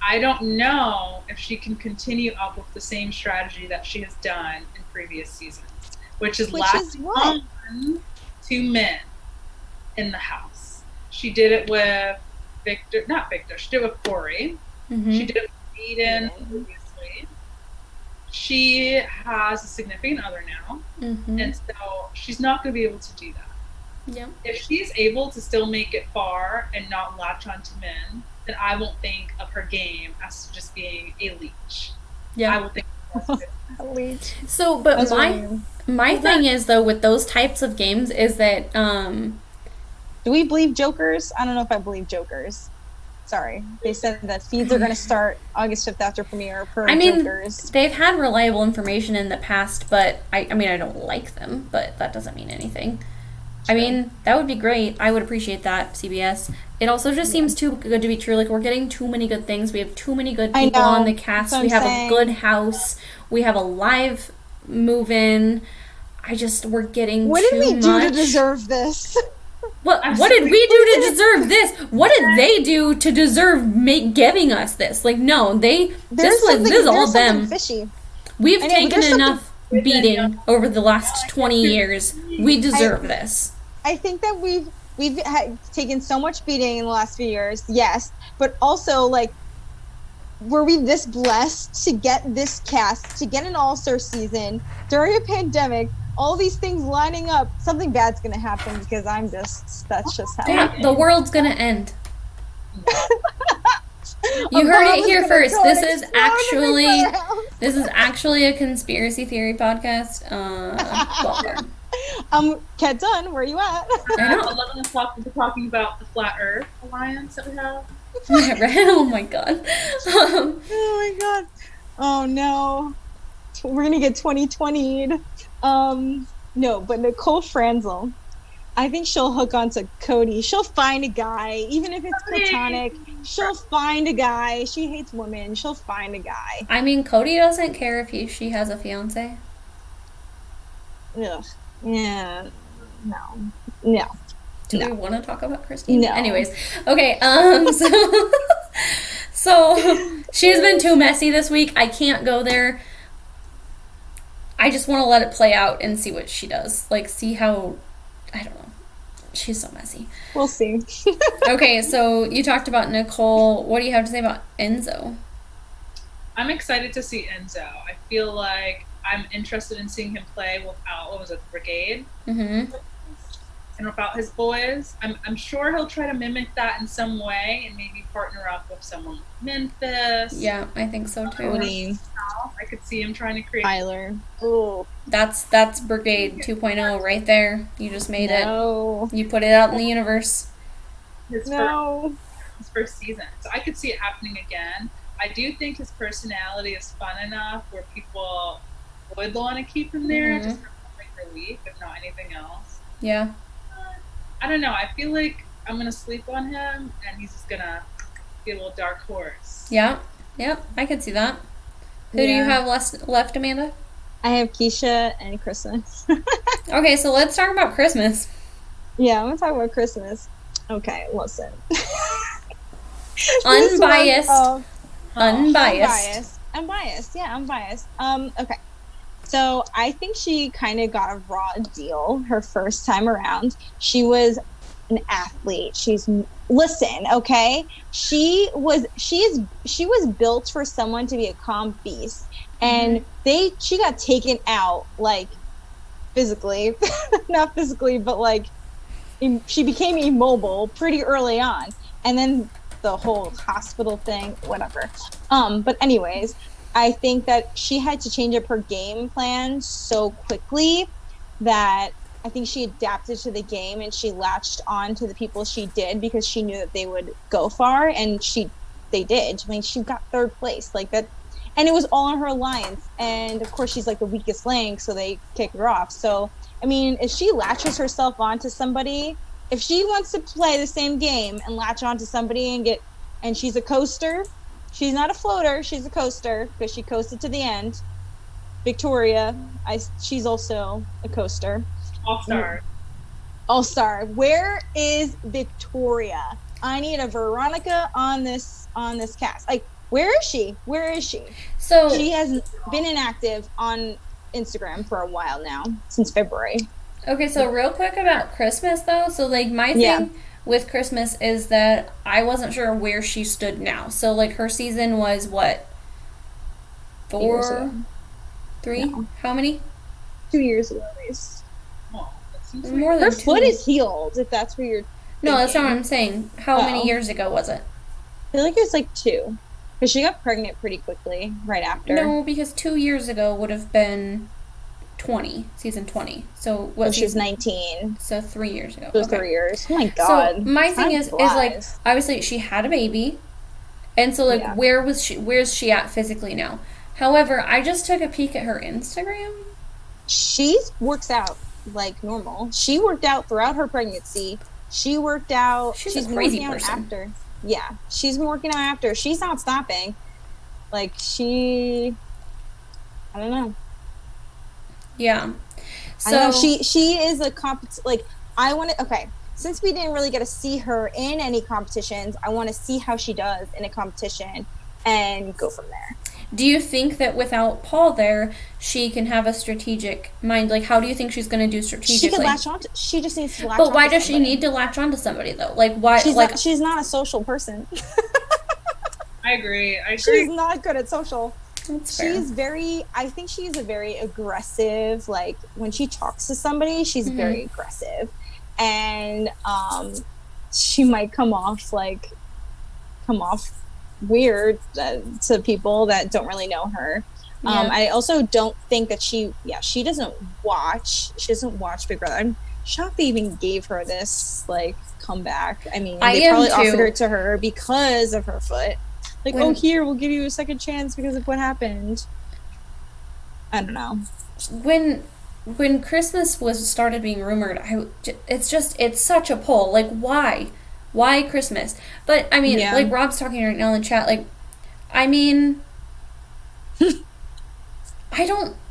I don't know if she can continue up with the same strategy that she has done in previous seasons, which is latching on to men in the house. She did it with she did it with Corey. Mm-hmm. She did it with Eden previously. She has a significant other now, and so she's not going to be able to do that. Yeah. If she's able to still make it far and not latch on to men, then I won't think of her game as just being a leech. Yeah. I will think of a leech. So, but my thing is, though, with those types of games is that... do we believe jokers? I don't know if I believe jokers. Sorry. They said that feeds are going to start August 5th after premiere per jokers. They've had reliable information in the past, but I don't like them, but that doesn't mean anything. True. I mean, that would be great. I would appreciate that, CBS. It also just seems too good to be true. Like, we're getting too many good things. We have too many good people on the cast. We have a good house. We have a live move-in. We're getting too much. What did we do to deserve this? What did we do to deserve this? What did they do to deserve giving us this? Like, no, this is all them. Fishy. We've taken enough beating over the last 20 years. We deserve this. I think that we've taken so much beating in the last few years, yes, but also, like, were we this blessed to get this cast, to get an all-star season during a pandemic? All these things lining up, something bad's gonna happen because that's just how. Yeah, the world's gonna end. You heard it here first. This is actually a conspiracy theory podcast. Welcome. Kat Dunn, where are you at? I know. 11 o'clock, we're talking about the Flat Earth Alliance that we have. Yeah, right? Oh my god. Oh my god. Oh no. We're gonna get 2020'd. No, but Nicole Franzel, I think she'll hook onto Cody. She'll find a guy, even if it's platonic. She'll find a guy. She hates women. She'll find a guy. I mean, Cody doesn't care if she has a fiance. Ugh. Yeah. No. Do we want to talk about Christine? No. Anyways, okay. So she has been too messy this week. I can't go there. I just want to let it play out and see what she does. Like, see how... I don't know. She's so messy. We'll see. Okay, so you talked about Nicole. What do you have to say about Enzo? I'm excited to see Enzo. I feel like I'm interested in seeing him play without, the Brigade? Mm-hmm. And without his boys. I'm sure he'll try to mimic that in some way and maybe partner up with someone like Memphis. Yeah, I think so too. I could see him trying to create Tyler. Ooh. That's Brigade 2.0 right there. You just made it. You put it out in the universe. His first season. So I could see it happening again. I do think his personality is fun enough where people would want to keep him there just for comic relief, if not anything else. Yeah. I don't know. I feel like I'm going to sleep on him and he's just going to be a little dark horse. Yeah. Yep. I could see that. Who do you have left, Amanda? I have Keisha and Christmas. Okay, so let's talk about Christmas. Yeah, I'm going to talk about Christmas. Okay, listen. Unbiased. Unbiased. Yeah, unbiased. Okay. So I think she kind of got a raw deal her first time around. She was an athlete. Listen, okay? She was built for someone to be a calm beast. And she got taken out, like, physically. Not physically, but, like, she became immobile pretty early on. And then the whole hospital thing, whatever. But anyways, I think that she had to change up her game plan so quickly that I think she adapted to the game and she latched on to the people she did because she knew that they would go far, and they did. I mean, she got third place like that, and it was all on her alliance. And of course, she's like the weakest link, so they kick her off. So I mean, if she latches herself onto somebody, if she wants to play the same game and latch onto somebody and she's a coaster, she's not a floater, she's a coaster because she coasted to the end. Victoria, she's also a coaster. All-star. Where is Victoria? I need a Veronica on this cast. Like, where is she? So she has been inactive on Instagram for a while now, since February. Okay, so real quick about Christmas though. So like my thing with Christmas is that I wasn't sure where she stood now. So like her season was what? 4? 3? No. How many? 2 years ago at least. More than her foot is healed, if that's where you're thinking. No, that's not what I'm saying. How many years ago was it? I feel like it was like 2. Because she got pregnant pretty quickly right after. No, because 2 years ago would have been season 20. So what? She was 19. So 3 years ago. So 3 years. Oh my god. So my thing is like, obviously she had a baby, and so like where's she at physically now? However, I just took a peek at her Instagram. She works out like normal. She worked out throughout her pregnancy. She worked out. She's a crazy person. After. Yeah, she's been working out after. She's not stopping. Like I don't know. Yeah. So I know she is a like I want to. Okay, since we didn't really get to see her in any competitions, I want to see how she does in a competition and go from there. Do you think that without Paul there, she can have a strategic mind? Like, how do you think she's going to do strategically? She can latch on. She just needs to latch on. But why does she need to latch on to somebody though? Like, why? She's not a social person. I agree. She's not good at social. That's fair. She's I think she's a very aggressive, like when she talks to somebody, she's very aggressive. And she might come off weird to people that don't really know her. I also don't think that she doesn't watch Big Brother. I'm shocked they even gave her this like comeback. I mean, they probably offered it to her because of her foot. Like, here, we'll give you a second chance because of what happened. I don't know. When Christmas started being rumored, it's such a pull. Like, why? Why Christmas? But, I mean, like Rob's talking right now in the chat, like, I mean,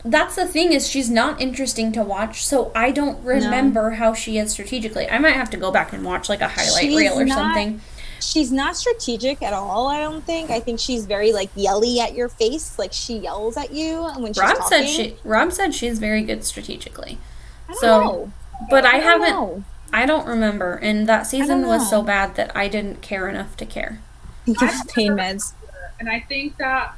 that's the thing is she's not interesting to watch, so I don't remember how she is strategically. I might have to go back and watch, like, a highlight reel or something. She's not strategic at all, I don't think. I think she's very, like, yelly at your face. Like, she yells at you when she's talking. Rob said she's very good strategically. I don't know. But I don't remember. And that season was so bad that I didn't care enough to care. Pain meds. And I think that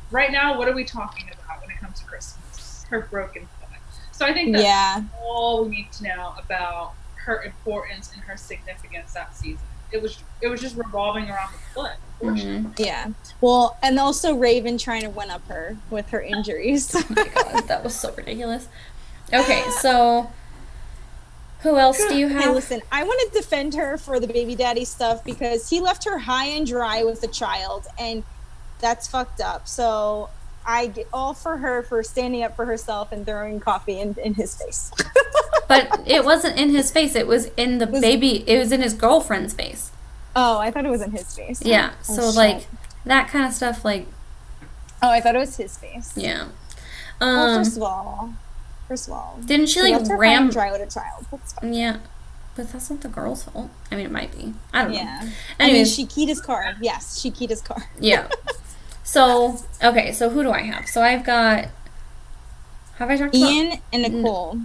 right now, what are we talking about when it comes to Christmas? Her broken foot. So I think that's all we need to know about her importance and her significance that season. It was just revolving around the foot. Mm-hmm. Yeah. Well, and also Raven trying to one up her with her injuries. Oh my god, that was so ridiculous. Okay, so who else do you have? Hey, listen, I want to defend her for the baby daddy stuff because he left her high and dry with a child, and that's fucked up. So I get all for her for standing up for herself and throwing coffee in his face. But it wasn't in his face. It was in the baby. It was in his girlfriend's face. Oh, I thought it was in his face. Yeah. So like that kind of stuff. Like. Oh, I thought it was his face. Yeah. Well, first of all, didn't she like ram dry with a child? That's fine. Yeah. But that's not the girl's fault. I mean, it might be. I don't know. Anyways. I mean, she keyed his car. Yes, she keyed his car. Yeah. So, okay, so who do I have? So I've got... Have I talked about... Ian and Nicole.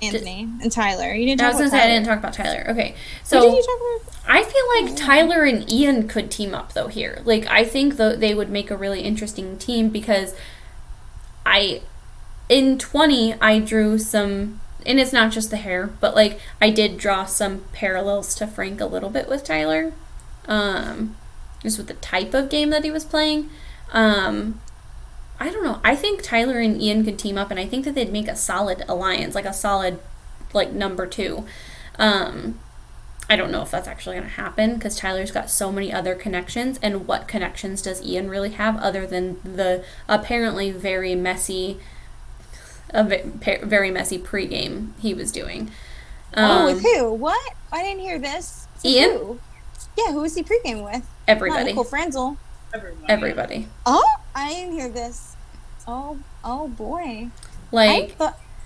Anthony and Tyler. You didn't talk about Tyler. I was going to say I didn't talk about Tyler. Okay, so... What did you talk about? I feel like Tyler and Ian could team up, though, here. Like, I think they would make a really interesting team because in 20, I drew some... And it's not just the hair, but, like, I did draw some parallels to Frank a little bit with Tyler. Just with the type of game that he was playing. I don't know. I think Tyler and Ian could team up, and I think that they'd make a solid alliance, like a solid, like, number two. I don't know if that's actually going to happen because Tyler's got so many other connections, and what connections does Ian really have other than the apparently very messy pregame he was doing? With who? What? I didn't hear this. Ian? Who? Yeah, who was he pregame with? Everybody. Not Nicole Franzel. Everybody. Oh, I didn't hear this. Oh boy. Like,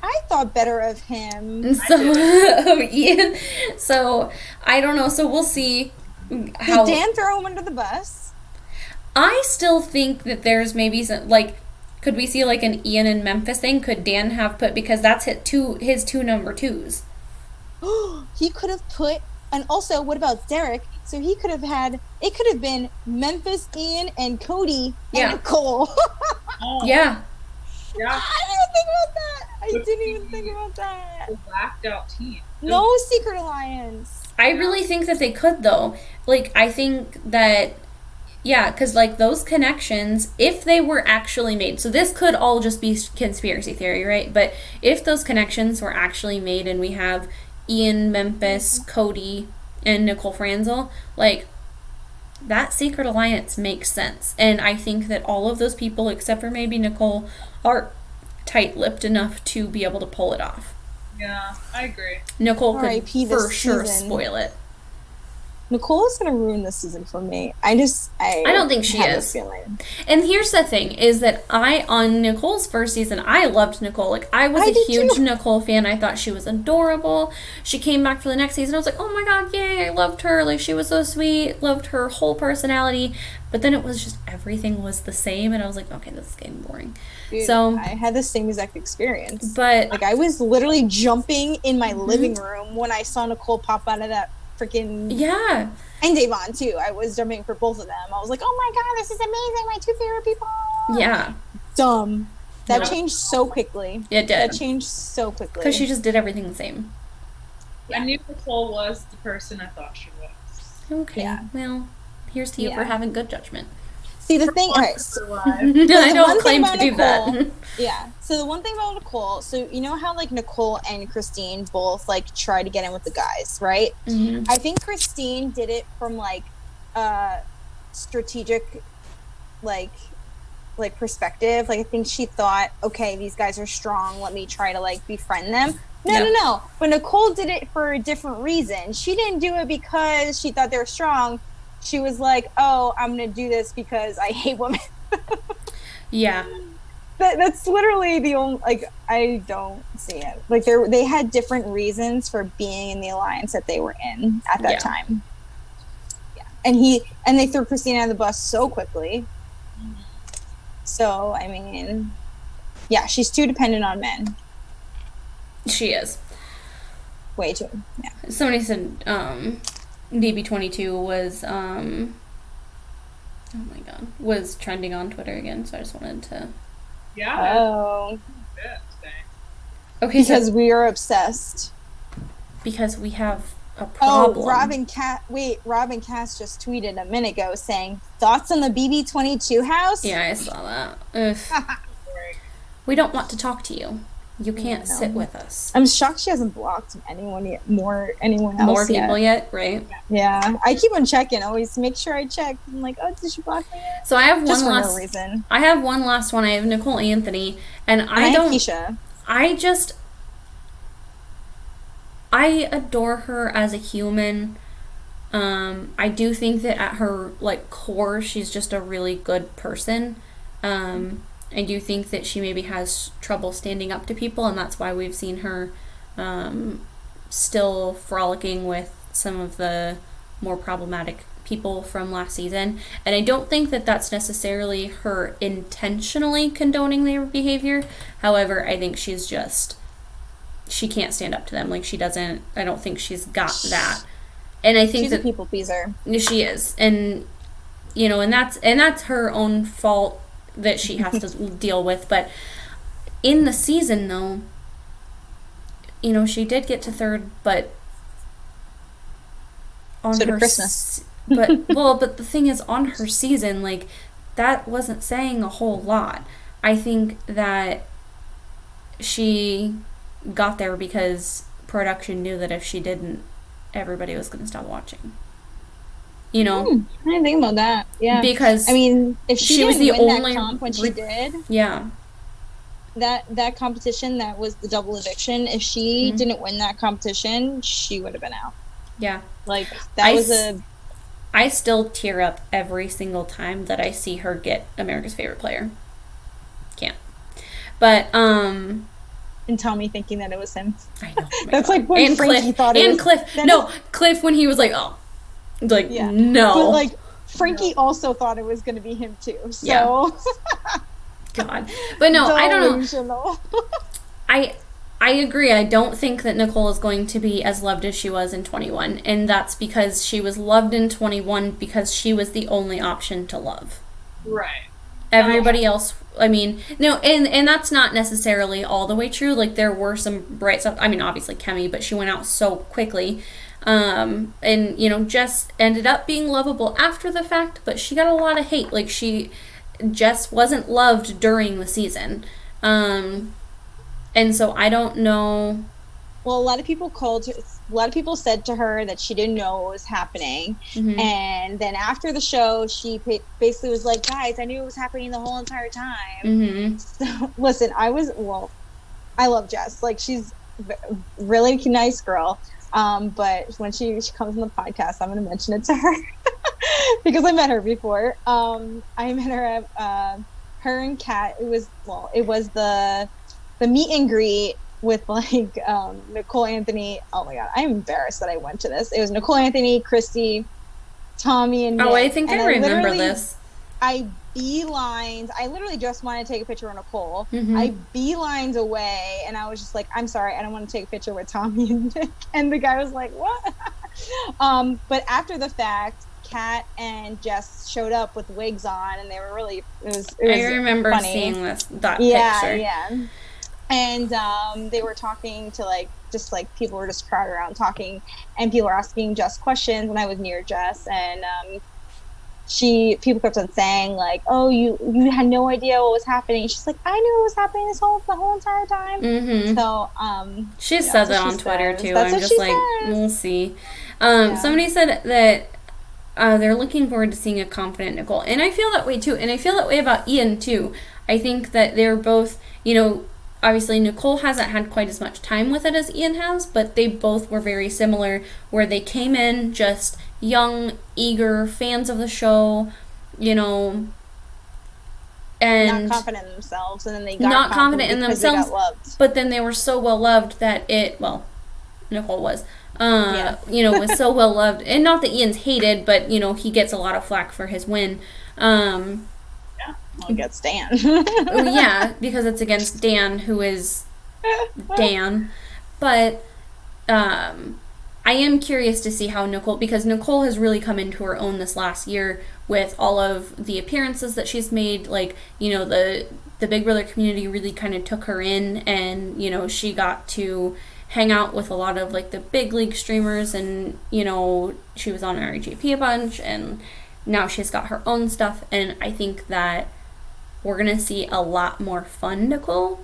I thought better of him. So, Ian. So, I don't know. So, we'll see how. Did Dan throw him under the bus? I still think that there's maybe some, like, could we see, like, an Ian and Memphis thing? Could Dan have put, because that's his two number twos. He could have put, and also, what about Derek? So he could have it could have been Memphis, Ian, and Cody, and Nicole. Yeah. Yeah. I didn't even think about that. The blacked out team. No secret alliance. I really think that they could, though. Like, I think that, yeah, because, like, those connections, if they were actually made, so this could all just be conspiracy theory, right? But if those connections were actually made and we have Ian, Memphis, Cody, and Nicole Franzel, like, that secret alliance makes sense. And I think that all of those people, except for maybe Nicole, are tight-lipped enough to be able to pull it off. Yeah, I agree. Nicole could for sure spoil it. Nicole is going to ruin this season for me. I don't think she is. And here's the thing, is that on Nicole's first season, I loved Nicole. Like, I was a huge Nicole fan. I thought she was adorable. She came back for the next season. I was like, oh my god, yay, I loved her. Like, she was so sweet. Loved her whole personality. But then it was just, everything was the same. And I was like, okay, this is getting boring. Dude, so I had the same exact experience. But, like, I was literally jumping in my living room when I saw Nicole pop out of that freaking and Davon too. I was jumping for both of them. I was like, oh my god, this is amazing, my two favorite people. Dumb. That changed so quickly. It did. That changed so quickly because she just did everything the same. I knew Nicole was the person I thought she was. Okay, well, here's to you for having good judgment. See, the thing, alright, so I don't claim to do that. Yeah. So the one thing about Nicole, so you know how like Nicole and Christine both like try to get in with the guys, right? Mm-hmm. I think Christine did it from like strategic like perspective. Like I think she thought, okay, these guys are strong, let me try to like befriend them. No. But Nicole did it for a different reason. She didn't do it because she thought they were strong. She was like, oh, I'm gonna do this because I hate women. Yeah. That's literally the only, like, I don't see it. Like, they had different reasons for being in the alliance that they were in at that time. Yeah. And they threw Christina on the bus so quickly. So, I mean, yeah, she's too dependent on men. She is. Way too, yeah. Somebody said, DB22 was, oh my god, was trending on Twitter again, so I just wanted to... Yeah. Oh. Okay, because we are obsessed. Because we have a problem. Oh, Robin Cass just tweeted a minute ago saying, thoughts on the BB22 house? Yeah, I saw that. Ugh. We don't want to talk to you. You can't sit with us. I'm shocked she hasn't blocked anyone yet. Anyone else More people yet, right? Yeah. I keep on checking. Always make sure I check. I'm like, oh, did she block me yet? So I have just one last. For no reason. I have one last one. I have Nicole Anthony, and I don't. Keisha. I adore her as a human. I do think that at her like core, she's just a really good person. I do think that she maybe has trouble standing up to people, and that's why we've seen her still frolicking with some of the more problematic people from last season. And I don't think that that's necessarily her intentionally condoning their behavior. However, I think she can't stand up to them. Like, I don't think she's got that. And I think she's a people pleaser. She is. And, and that's her own fault that she has to deal with. But in the season, though, she did get to third, but on so her did Christmas. But the thing is, on her season, like, that wasn't saying a whole lot. I think that she got there because production knew that if she didn't, everybody was going to stop watching. You know? I didn't think about that. Yeah. Because I mean, if she was didn't the win only that comp when she did, yeah. that competition that was the double eviction, if she didn't win that competition, she would have been out. Yeah. Like, that was I still tear up every single time that I see her get America's Favorite Player. Can't. But, and Tommy thinking that it was him. I know. That's God. Like when Frankie thought it was. And Cliff. No, Cliff when he was like, oh. Like, no. But, like, Frankie also thought it was going to be him, too. So. Yeah. God. But no, I don't know. I agree. I don't think that Nicole is going to be as loved as she was in 21. And that's because she was loved in 21 because she was the only option to love. Right. Everybody else, I mean, no, and that's not necessarily all the way true. Like, there were some bright stuff. I mean, obviously Kemi, but she went out so quickly. And, you know, Jess ended up being lovable after the fact, but she got a lot of hate. Like, Jess wasn't loved during the season. And so I don't know. Well, a lot of people said to her that she didn't know what was happening. Mm-hmm. And then after the show, she basically was like, guys, I knew it was happening the whole entire time. Mm-hmm. So, listen, I love Jess. Like, she's a really nice girl. But when she comes on the podcast, I'm going to mention it to her because I met her before. I met her at, her and Kat, it was the meet and greet with like Nicole Anthony. Oh my God, I'm embarrassed that I went to this. It was Nicole Anthony, Christy, Tommy, and Nick. Oh, I think I remember this. I literally just wanted to take a picture with Nicole. Mm-hmm. I beelined away, and I was just like, I'm sorry, I don't want to take a picture with Tommy and Nick. And the guy was like, what? But after the fact, Kat and Jess showed up with wigs on, and they were really, it was I remember funny. Seeing that picture. Yeah. And they were talking to just people were just crowded around talking, and people were asking Jess questions, and I was near Jess, and people kept on saying like, oh, you had no idea what was happening. She's like, I knew what was happening the whole entire time. Mm-hmm. So she said that on Twitter too. I'm just like, we'll see. Somebody said that they're looking forward to seeing a confident Nicole, and I feel that way too, and I feel that way about Ian too. I think that they're both, you know, obviously Nicole hasn't had quite as much time with it as Ian has, but they both were very similar, where they came in just young, eager fans of the show, you know, and not confident in themselves, and then they got not confident in themselves, they got loved. But then they were so well loved that Nicole was, you know, was so well loved, and not that Ian's hated, but you know, he gets a lot of flack for his win. Against Dan. Yeah, because it's against Dan, who is Dan. But I am curious to see how Nicole, because Nicole has really come into her own this last year with all of the appearances that she's made. Like, you know, the Big Brother community really kind of took her in, and, you know, she got to hang out with a lot of, like, the big league streamers, and, you know, she was on RGP a bunch, and now she's got her own stuff, and I think that we're going to see a lot more fun Nicole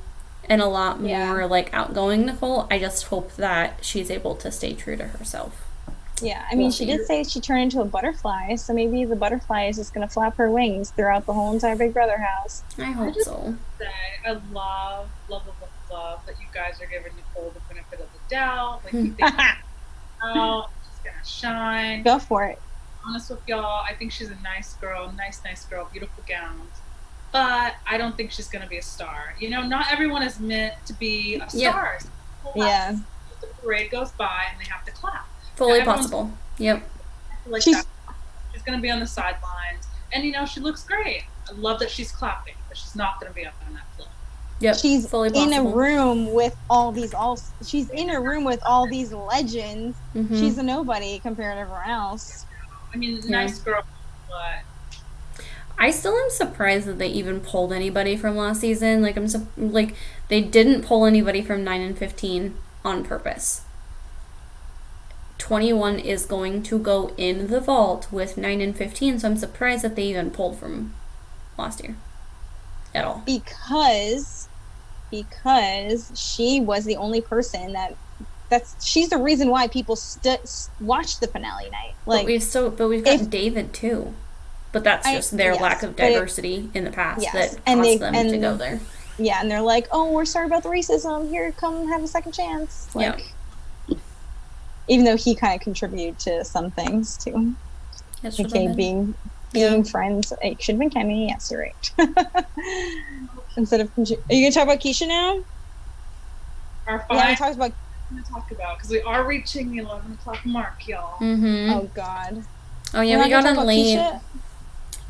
and a lot more, like, outgoing Nicole. I just hope that she's able to stay true to herself. Yeah, I mean, she did say she turned into a butterfly, so maybe the butterfly is just going to flap her wings throughout the whole entire Big Brother house. I hope so. I love that you guys are giving Nicole the benefit of the doubt. Like, you think, oh, she's going to shine. Go for it. Honest with y'all, I think she's a nice girl, beautiful gowns. But I don't think she's going to be a star. You know, not everyone is meant to be a star. Yeah. The parade goes by and they have to clap. Fully possible. Yep. Like she's going to be on the sidelines. And, you know, she looks great. I love that she's clapping, but she's not going to be up on that floor. Yep. She's fully in a room with all these legends. Mm-hmm. She's a nobody compared to everyone else. I mean, nice girl, but I still am surprised that they even pulled anybody from last season. Like, they didn't pull anybody from 9 and 15 on purpose. 21 is going to go in the vault with 9 and 15, so I'm surprised that they even pulled from last year. at all. Because she was the only person she's the reason why people watched the finale night. Like, but we've got David too. But that's just their lack of diversity in the past that caused them to go there. Yeah, and they're like, oh, we're sorry about the racism. Here, come have a second chance. Like, even though he kind of contributed to some things too. Okay, being friends. It should have been Kemi. Yes, you're right. Instead of, are you gonna talk about Keisha now? We talked about. Because we are reaching the 11 o'clock mark, y'all. Mm-hmm. Oh God. Oh yeah, we got on late. Keisha?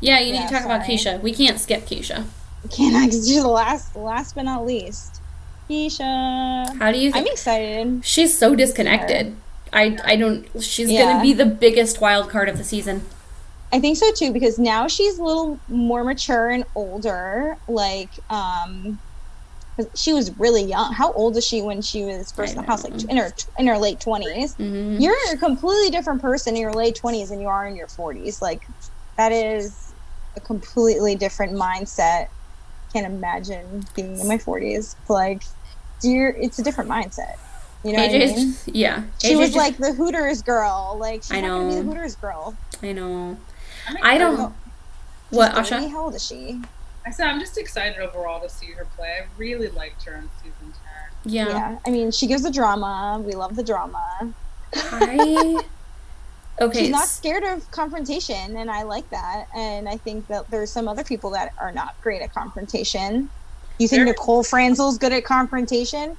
Yeah, you need to talk about Keisha. We can't skip Keisha. Can't, because she's the last but not least. Keisha. How do you I'm excited. She's so disconnected. She's gonna be the biggest wild card of the season. I think so too, because now she's a little more mature and older. Like, she was really young. How old was she when she was first in the house? Like in her late 20s. Mm-hmm. You're a completely different person in your late 20s than you are in your 40s. Like, that is a completely different mindset. Can't imagine being in my 40s. Like, it's a different mindset. You know what I mean? Yeah. She was like the Hooters girl. Like, she's not gonna be the Hooters girl. I know. I don't know. What, Aasha? How old is she? I said I'm just excited overall to see her play. I really liked her in season 10. Yeah. I mean, she gives the drama. We love the drama. Okay. She's not scared of confrontation, and I like that. And I think that there's some other people that are not great at confrontation. You think Nicole Franzel's good at confrontation?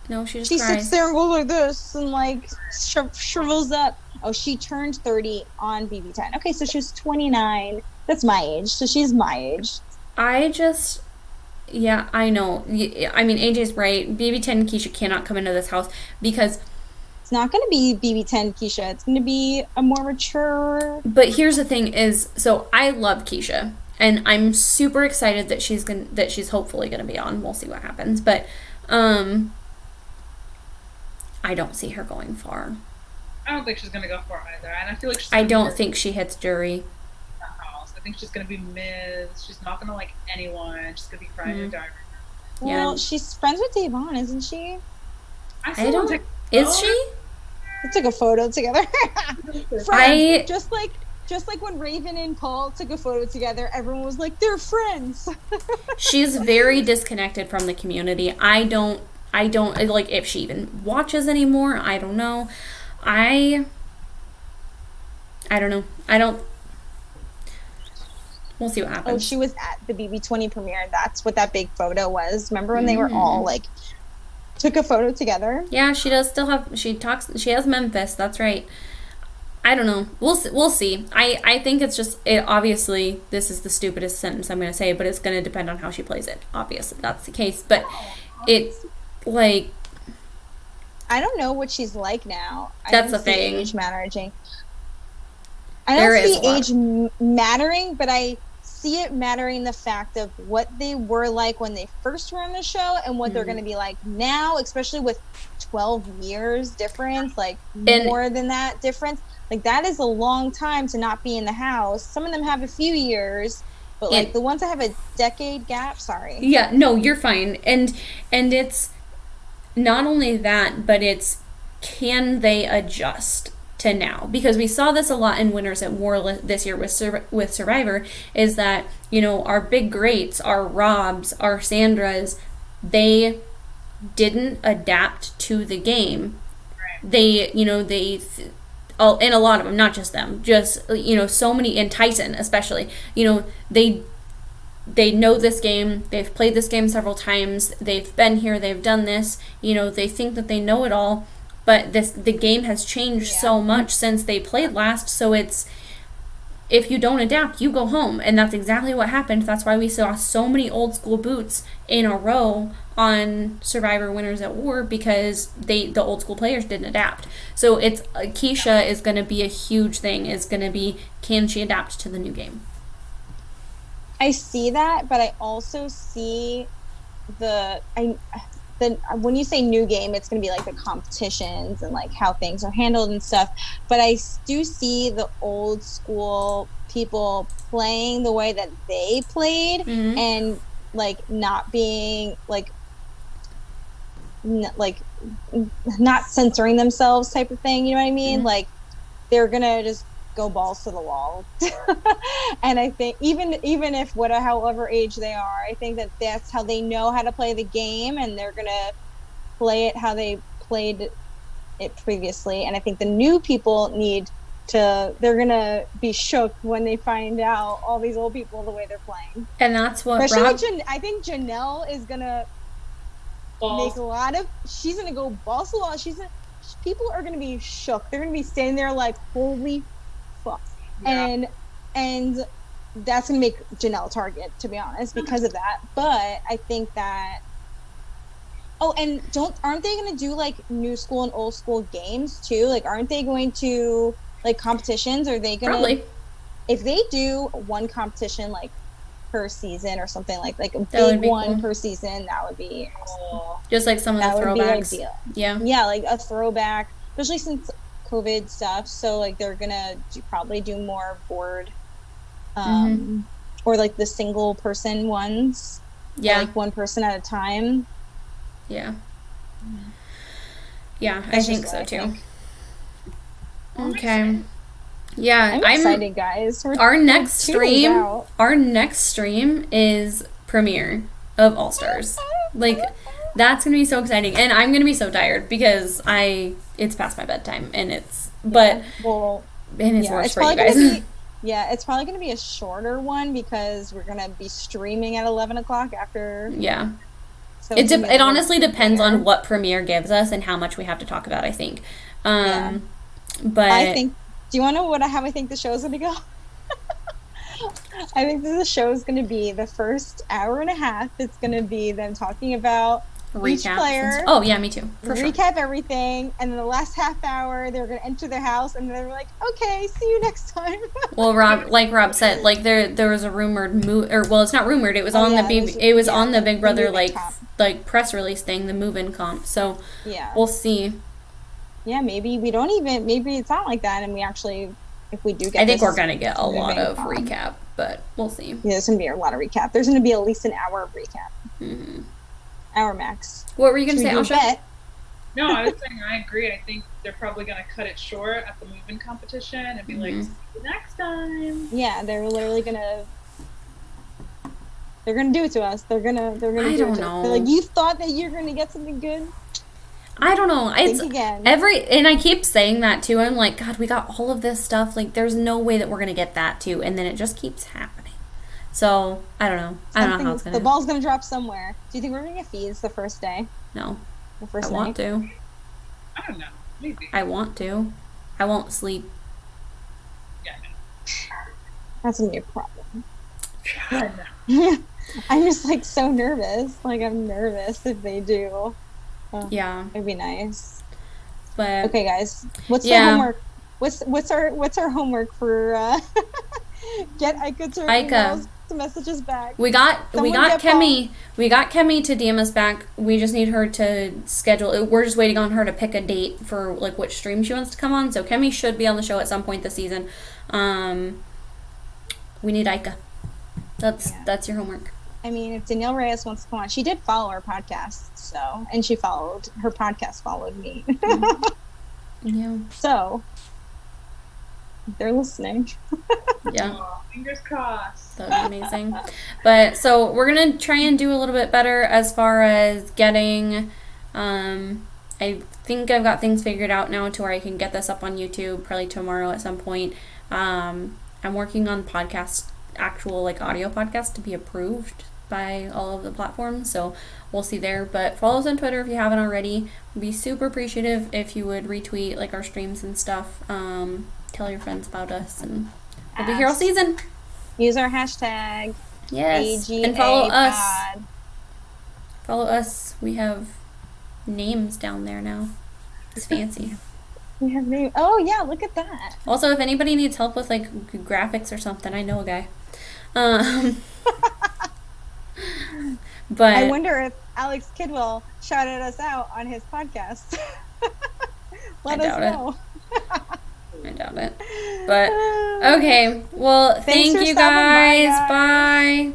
No, she cries. Sits there and goes like this and like shrivels up. Oh, she turned 30 on BB10. Okay, so she was 29. That's my age. So she's my age. I know. I mean, AJ's right. BB10 and Keisha cannot come into this house because it's not going to be BB10 Keisha. It's going to be a more mature. But here's the thing: so I love Keisha, and I'm super excited that she's hopefully going to be on. We'll see what happens, but I don't see her going far. I don't think she's going to go far either, and I feel like I don't think she hits jury. I think she's going to be Ms. She's not going to like anyone. She's going to be crying in her diary. Well, she's friends with Davon, isn't she? I don't. Is she? They took a photo together. Friends. Just like when Raven and Paul took a photo together, everyone was like, they're friends. She's very disconnected from the community. I don't like if she even watches anymore. I don't know. I don't know. We'll see what happens. Oh, she was at the BB20 premiere. That's what that big photo was. Remember when they were all like took a photo together? Yeah, she does still have. She has Memphis. That's right. I don't know. We'll see. I think it's just obviously this is the stupidest sentence I'm going to say, but it's going to depend on how she plays it. Obviously, that's the case. But it's like I don't know what she's like now. That's the thing. Age mattering. I don't see age mattering, but I see it mattering the fact of what they were like when they first were on the show and what they're going to be like now, especially with 12 years difference, like more than that difference. Like, that is a long time to not be in the house. Some of them have a few years, but like the ones that have a decade gap, sorry. Yeah, no, you're fine. And it's not only that, but it's can they adjust to now, because we saw this a lot in Winners at War this year with Survivor, is that, you know, our big greats, our Robs, our Sandras, they didn't adapt to the game. They, you know, and a lot of them, not just them, just, you know, so many, and Tyson especially, you know, they know this game, they've played this game several times, they've been here, they've done this, you know, they think that they know it all. But the game has changed so much since they played last, so it's, if you don't adapt, you go home. And that's exactly what happened. That's why we saw so many old school boots in a row on Survivor Winners at War, because the old school players didn't adapt. So it's Keisha is going to be a huge thing, is going to be, can she adapt to the new game? I see that, but I also see when you say new game, it's going to be like the competitions and like how things are handled and stuff. But I do see the old school people playing the way that they played and like not being like not censoring themselves type of thing, you know what I mean? Like they're gonna just go balls to the wall. And I think even if however age they are, I think that's how they know how to play the game, and they're gonna play it how they played it previously. And I think the new people they're gonna be shook when they find out all these old people the way they're playing. And that's what I think Janelle is gonna make she's gonna go balls to the wall. People are gonna be shook. They're gonna be standing there like, holy fuck. Yeah. And that's gonna make Janelle target, to be honest, because of that. But I think that and aren't they gonna do like new school and old school games too? Like, aren't they going to like competitions? Are they gonna probably, if they do one competition like per season or something, like a big one cool. Per season, that would be just like some of the throwbacks. Yeah, like a throwback, especially since COVID stuff. So like they're gonna probably do more board or like the single person ones, like one person at a time. I think so too. Okay. Yeah, I'm excited, guys. Our next stream is premiere of All Stars. Like, that's gonna be so exciting, and I'm gonna be so tired because it's past my bedtime, and it's worse for you guys. It's probably gonna be a shorter one because we're gonna be streaming at 11 o'clock after. Yeah. So it honestly depends on what premiere gives us and how much we have to talk about, I think. But I think. Do you want to know how I think the show's going to go? I think the show is going to be the first hour and a half. It's going to be them talking about each player. Oh, yeah, me too. Recap everything. And then the last half hour, they're going to enter their house. And they're like, okay, see you next time. Well, Rob said, like, there was a rumored it's not rumored. It was on the Big Brother, like press release thing, the move-in comp. So we'll see. Yeah, maybe it's not like that, and we actually, if we do get I think we're going to get a lot of recap, but we'll see. Yeah, there's going to be a lot of recap. There's going to be at least an hour of recap. Mm-hmm. Hour max. What were you going to say, Aasha? No, I was saying I agree. I think they're probably going to cut it short at the move-in competition and be like, see you next time. Yeah, they're literally going to... They're going to do it to us. They're going to do it to us. They're like, you thought that you're going to get something good? I don't know. It's again. And I keep saying that too. I'm like, God, we got all of this stuff. Like, there's no way that we're gonna get that too. And then it just keeps happening. So I don't know. I don't know how it's gonna. The ball's gonna drop somewhere. Do you think we're gonna get fees the first day? No. The first night? I want to. I don't know. Maybe. I want to. I won't sleep. Yeah, I know. That's gonna be a problem. I know. I'm just like so nervous. Like, I'm nervous if they do. Yeah, it'd be nice. But okay, guys, what's the homework? What's our homework for get Aika to message us back? We got Kemi. We got Kemi to DM us back. We just need her to schedule it. We're just waiting on her to pick a date for like which stream she wants to come on. So Kemi should be on the show at some point this season. We need Aika. That's your homework. I mean, if Danielle Reyes wants to come on, she did follow our podcast, and her podcast followed me. Yeah. So, they're listening. Yeah. Oh, fingers crossed. That would be amazing. But, so, we're going to try and do a little bit better as far as getting, I think I've got things figured out now to where I can get this up on YouTube probably tomorrow at some point. I'm working on actual like audio podcast to be approved by all of the platforms, so we'll see there. But follow us on Twitter if you haven't already. We'd be super appreciative if you would retweet like our streams and stuff. Tell your friends about us, and we'll be here all season. Use our hashtag. Yes, AGA and follow us. pod. Follow us. We have names down there now. It's fancy. We have names. Oh yeah, look at that. Also, if anybody needs help with like graphics or something, I know a guy. But I wonder if Alex Kidwell shouted us out on his podcast. Let us know. I doubt it. But okay. Well, thank you guys. Bye.